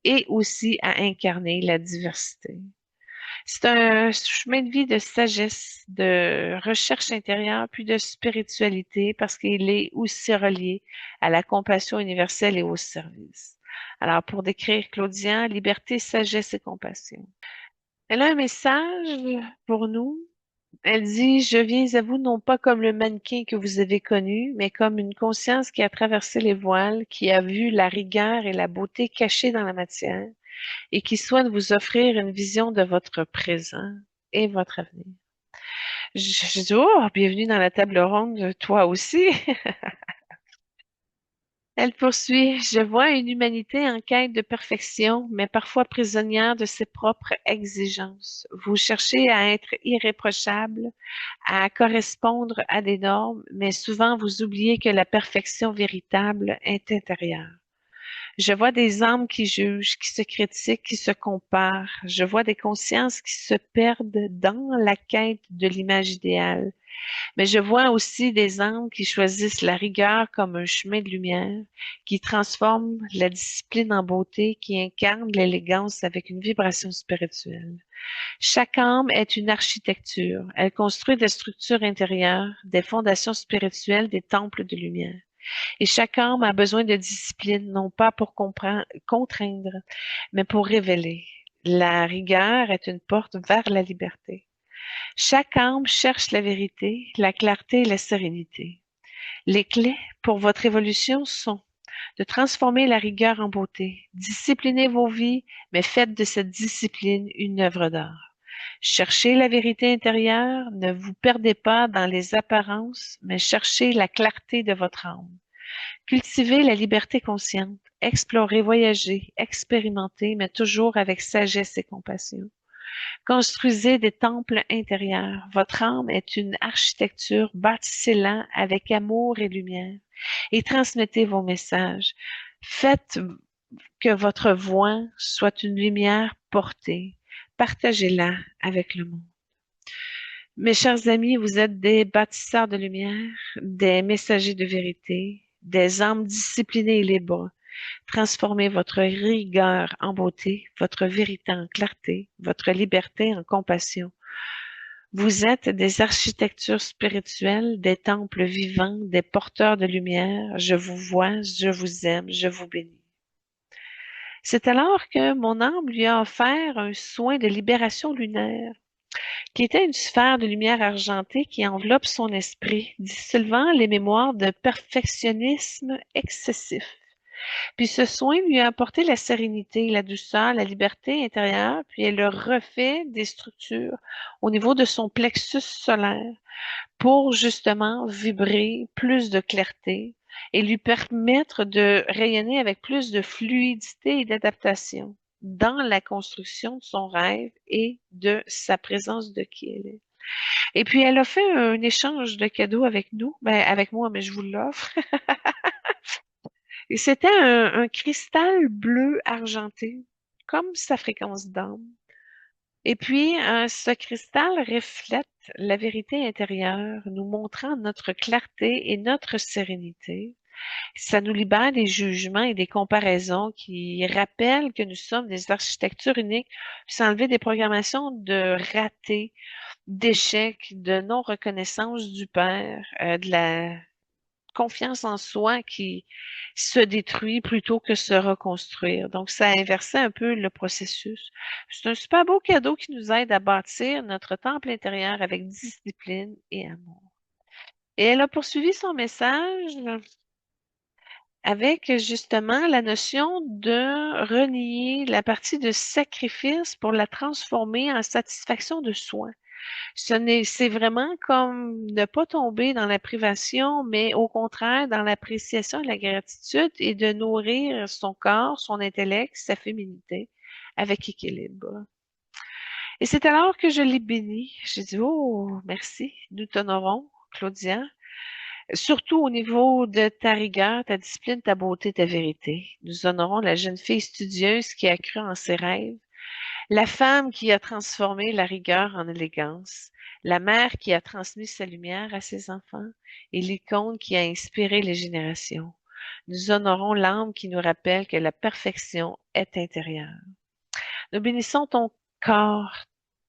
et aussi à incarner la diversité. C'est un chemin de vie de sagesse, de recherche intérieure, puis de spiritualité, parce qu'il est aussi relié à la compassion universelle et au service. Alors, pour décrire Claudian, liberté, sagesse et compassion. Elle a un message pour nous. Elle dit, je viens à vous non pas comme le mannequin que vous avez connu, mais comme une conscience qui a traversé les voiles, qui a vu la rigueur et la beauté cachées dans la matière et qui souhaite vous offrir une vision de votre présent et votre avenir. Je dis, oh, bienvenue dans la table ronde, toi aussi. Elle poursuit, je vois une humanité en quête de perfection, mais parfois prisonnière de ses propres exigences. Vous cherchez à être irréprochable, à correspondre à des normes, mais souvent vous oubliez que la perfection véritable est intérieure. Je vois des âmes qui jugent, qui se critiquent, qui se comparent. Je vois des consciences qui se perdent dans la quête de l'image idéale. Mais je vois aussi des âmes qui choisissent la rigueur comme un chemin de lumière, qui transforment la discipline en beauté, qui incarnent l'élégance avec une vibration spirituelle. Chaque âme est une architecture. Elle construit des structures intérieures, des fondations spirituelles, des temples de lumière. Et chaque âme a besoin de discipline, non pas pour contraindre, mais pour révéler. La rigueur est une porte vers la liberté. Chaque âme cherche la vérité, la clarté et la sérénité. Les clés pour votre évolution sont de transformer la rigueur en beauté. Disciplinez vos vies, mais faites de cette discipline une œuvre d'art. Cherchez la vérité intérieure, ne vous perdez pas dans les apparences, mais cherchez la clarté de votre âme. Cultivez la liberté consciente. Explorez, voyagez, expérimentez, mais toujours avec sagesse et compassion. Construisez des temples intérieurs. Votre âme est une architecture, bâtissez-la avec amour et lumière et transmettez vos messages. Faites que votre voix soit une lumière portée. Partagez-la avec le monde. Mes chers amis, vous êtes des bâtisseurs de lumière, des messagers de vérité, des âmes disciplinées et libres. Transformez votre rigueur en beauté, votre vérité en clarté, votre liberté en compassion. Vous êtes des architectures spirituelles, des temples vivants, des porteurs de lumière. Je vous vois, je vous aime, je vous bénis. C'est alors que mon âme lui a offert un soin de libération lunaire, qui était une sphère de lumière argentée qui enveloppe son esprit, dissolvant les mémoires de perfectionnisme excessif. Puis ce soin lui a apporté la sérénité, la douceur, la liberté intérieure, puis elle a refait des structures au niveau de son plexus solaire pour justement vibrer plus de clarté et lui permettre de rayonner avec plus de fluidité et d'adaptation dans la construction de son rêve et de sa présence de qui elle est. Et puis elle a fait un échange de cadeaux avec nous, ben avec moi, mais je vous l'offre. Et c'était un cristal bleu argenté, comme sa fréquence d'âme. Et puis, ce cristal reflète la vérité intérieure, nous montrant notre clarté et notre sérénité. Ça nous libère des jugements et des comparaisons qui rappellent que nous sommes des architectures uniques, puis s'enlever des programmations de ratés, d'échecs, de non-reconnaissance du Père, de la confiance en soi qui se détruit plutôt que se reconstruire. Donc, ça a inversé un peu le processus. C'est un super beau cadeau qui nous aide à bâtir notre temple intérieur avec discipline et amour. Et elle a poursuivi son message avec justement la notion de renier la partie de sacrifice pour la transformer en satisfaction de soi. C'est vraiment comme ne pas tomber dans la privation, mais au contraire dans l'appréciation et la gratitude et de nourrir son corps, son intellect, sa féminité avec équilibre. Et c'est alors que je l'ai béni. J'ai dit, oh, merci, nous t'honorons, Claudia. Surtout au niveau de ta rigueur, ta discipline, ta beauté, ta vérité. Nous honorons la jeune fille studieuse qui a cru en ses rêves, la femme qui a transformé la rigueur en élégance, la mère qui a transmis sa lumière à ses enfants et l'icône qui a inspiré les générations. Nous honorons l'âme qui nous rappelle que la perfection est intérieure. Nous bénissons ton corps,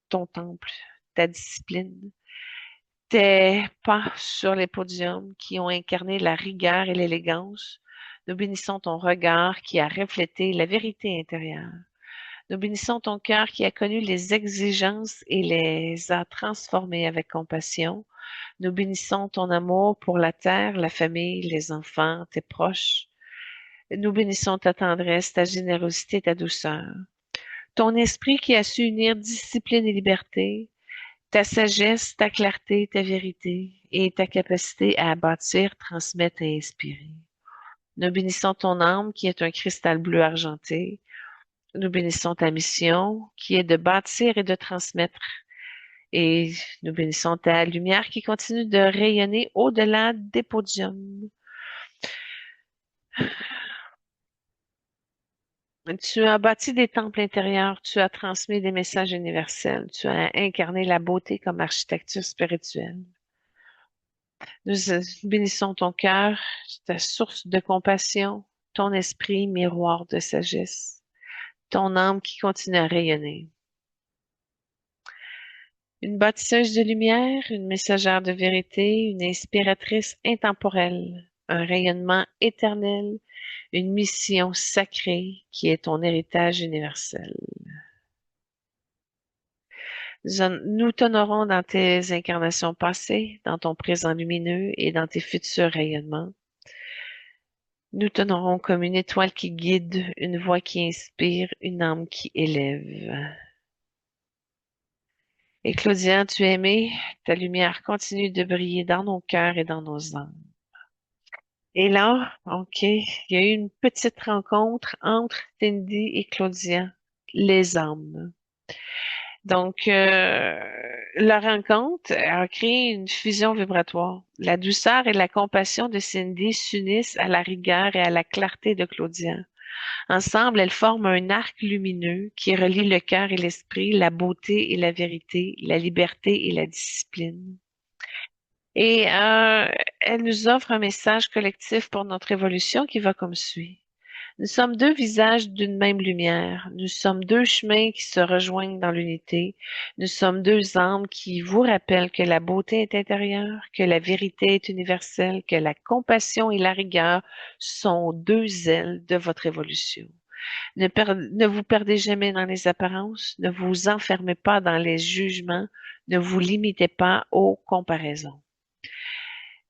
ton temple, ta discipline, tes pas sur les podiums qui ont incarné la rigueur et l'élégance. Nous bénissons ton regard qui a reflété la vérité intérieure. Nous bénissons ton cœur qui a connu les exigences et les a transformées avec compassion. Nous bénissons ton amour pour la terre, la famille, les enfants, tes proches. Nous bénissons ta tendresse, ta générosité, ta douceur. Ton esprit qui a su unir discipline et liberté, ta sagesse, ta clarté, ta vérité et ta capacité à bâtir, transmettre et inspirer. Nous bénissons ton âme qui est un cristal bleu argenté. Nous bénissons ta mission qui est de bâtir et de transmettre. Et nous bénissons ta lumière qui continue de rayonner au-delà des podiums. Tu as bâti des temples intérieurs, tu as transmis des messages universels, tu as incarné la beauté comme architecture spirituelle. Nous bénissons ton cœur, ta source de compassion, ton esprit, miroir de sagesse, ton âme qui continue à rayonner. Une bâtisseuse de lumière, une messagère de vérité, une inspiratrice intemporelle, un rayonnement éternel, une mission sacrée qui est ton héritage universel. Nous t'honorons dans tes incarnations passées, dans ton présent lumineux et dans tes futurs rayonnements. Nous t'honorons comme une étoile qui guide, une voix qui inspire, une âme qui élève. Et Claudia, tu es aimée, ta lumière continue de briller dans nos cœurs et dans nos âmes. Et là, OK, il y a eu une petite rencontre entre Cindy et Claudia, les âmes. Donc, la rencontre a créé une fusion vibratoire. La douceur et la compassion de Cindy s'unissent à la rigueur et à la clarté de Claudia. Ensemble, elles forment un arc lumineux qui relie le cœur et l'esprit, la beauté et la vérité, la liberté et la discipline. Et elle nous offre un message collectif pour notre évolution qui va comme suit. Nous sommes deux visages d'une même lumière. Nous sommes deux chemins qui se rejoignent dans l'unité. Nous sommes deux âmes qui vous rappellent que la beauté est intérieure, que la vérité est universelle, que la compassion et la rigueur sont deux ailes de votre évolution. Ne vous perdez jamais dans les apparences, ne vous enfermez pas dans les jugements, ne vous limitez pas aux comparaisons.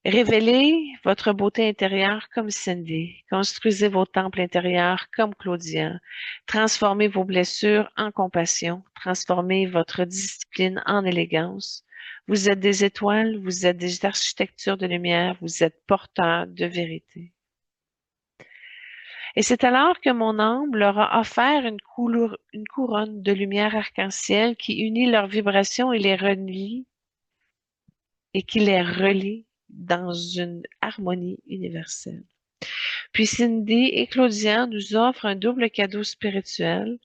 Révélez votre beauté intérieure comme Cindy. Construisez vos temples intérieurs comme Claudia. Transformez vos blessures en compassion. Transformez votre discipline en élégance. Vous êtes des étoiles, vous êtes des architectures de lumière, vous êtes porteurs de vérité. Et c'est alors que mon âme leur a offert une couronne de lumière arc-en-ciel qui unit leurs vibrations et qui les relie dans une harmonie universelle. Puis Cindy et Claudia nous offrent un double cadeau spirituel.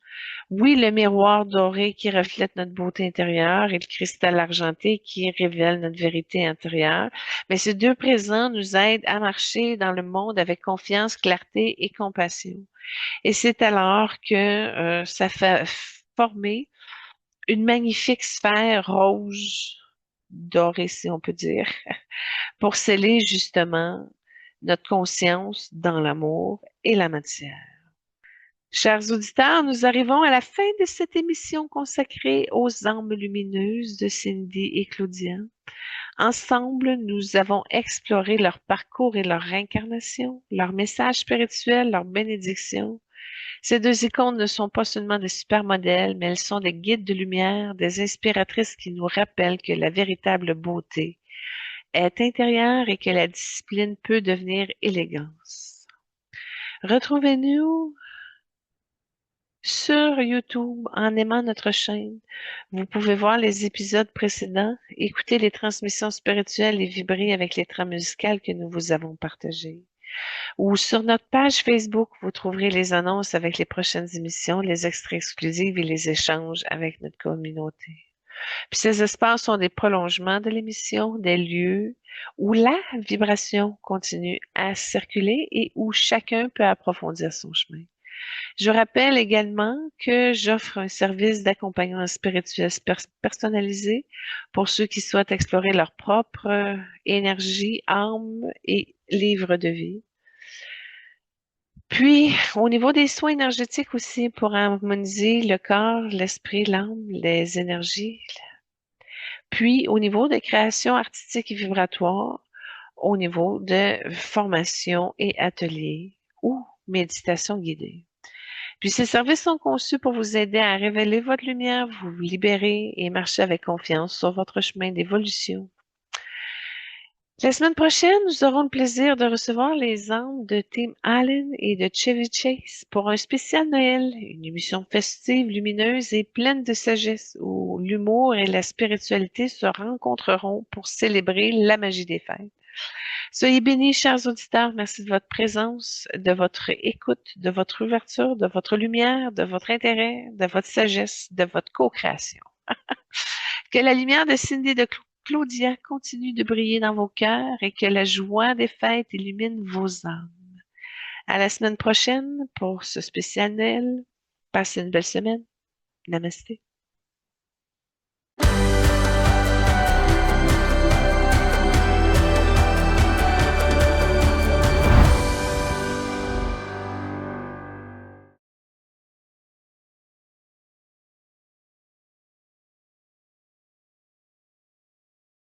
Oui, le miroir doré qui reflète notre beauté intérieure et le cristal argenté qui révèle notre vérité intérieure. Mais ces deux présents nous aident à marcher dans le monde avec confiance, clarté et compassion. Et c'est alors que ça fait former une magnifique sphère rouge dorée, si on peut dire, pour sceller justement notre conscience dans l'amour et la matière. Chers auditeurs, nous arrivons à la fin de cette émission consacrée aux âmes lumineuses de Cindy et Claudia. Ensemble, nous avons exploré leur parcours et leur réincarnation, leur message spirituel, leur bénédiction. Ces deux icônes ne sont pas seulement des supermodèles, mais elles sont des guides de lumière, des inspiratrices qui nous rappellent que la véritable beauté est intérieure et que la discipline peut devenir élégance. Retrouvez-nous sur YouTube en aimant notre chaîne. Vous pouvez voir les épisodes précédents, écouter les transmissions spirituelles et vibrer avec les trames musicales que nous vous avons partagées. Ou sur notre page Facebook, vous trouverez les annonces avec les prochaines émissions, les extraits exclusifs et les échanges avec notre communauté. Puis ces espaces sont des prolongements de l'émission, des lieux où la vibration continue à circuler et où chacun peut approfondir son chemin. Je rappelle également que j'offre un service d'accompagnement spirituel personnalisé pour ceux qui souhaitent explorer leur propre énergie, âme et livre de vie. Puis, au niveau des soins énergétiques aussi, pour harmoniser le corps, l'esprit, l'âme, les énergies. Puis, au niveau de création artistique et vibratoire, au niveau de formation et ateliers ou méditation guidée. Puis ces services sont conçus pour vous aider à révéler votre lumière, vous libérer et marcher avec confiance sur votre chemin d'évolution. La semaine prochaine, nous aurons le plaisir de recevoir les âmes de Tim Allen et de Chevy Chase pour un spécial Noël, une émission festive, lumineuse et pleine de sagesse où l'humour et la spiritualité se rencontreront pour célébrer la magie des fêtes. Soyez bénis, chers auditeurs. Merci de votre présence, de votre écoute, de votre ouverture, de votre lumière, de votre intérêt, de votre sagesse, de votre co-création. Que la lumière de Cindy et de Claudia continue de briller dans vos cœurs et que la joie des fêtes illumine vos âmes. À la semaine prochaine pour ce spécial Noël. Passez une belle semaine. Namasté.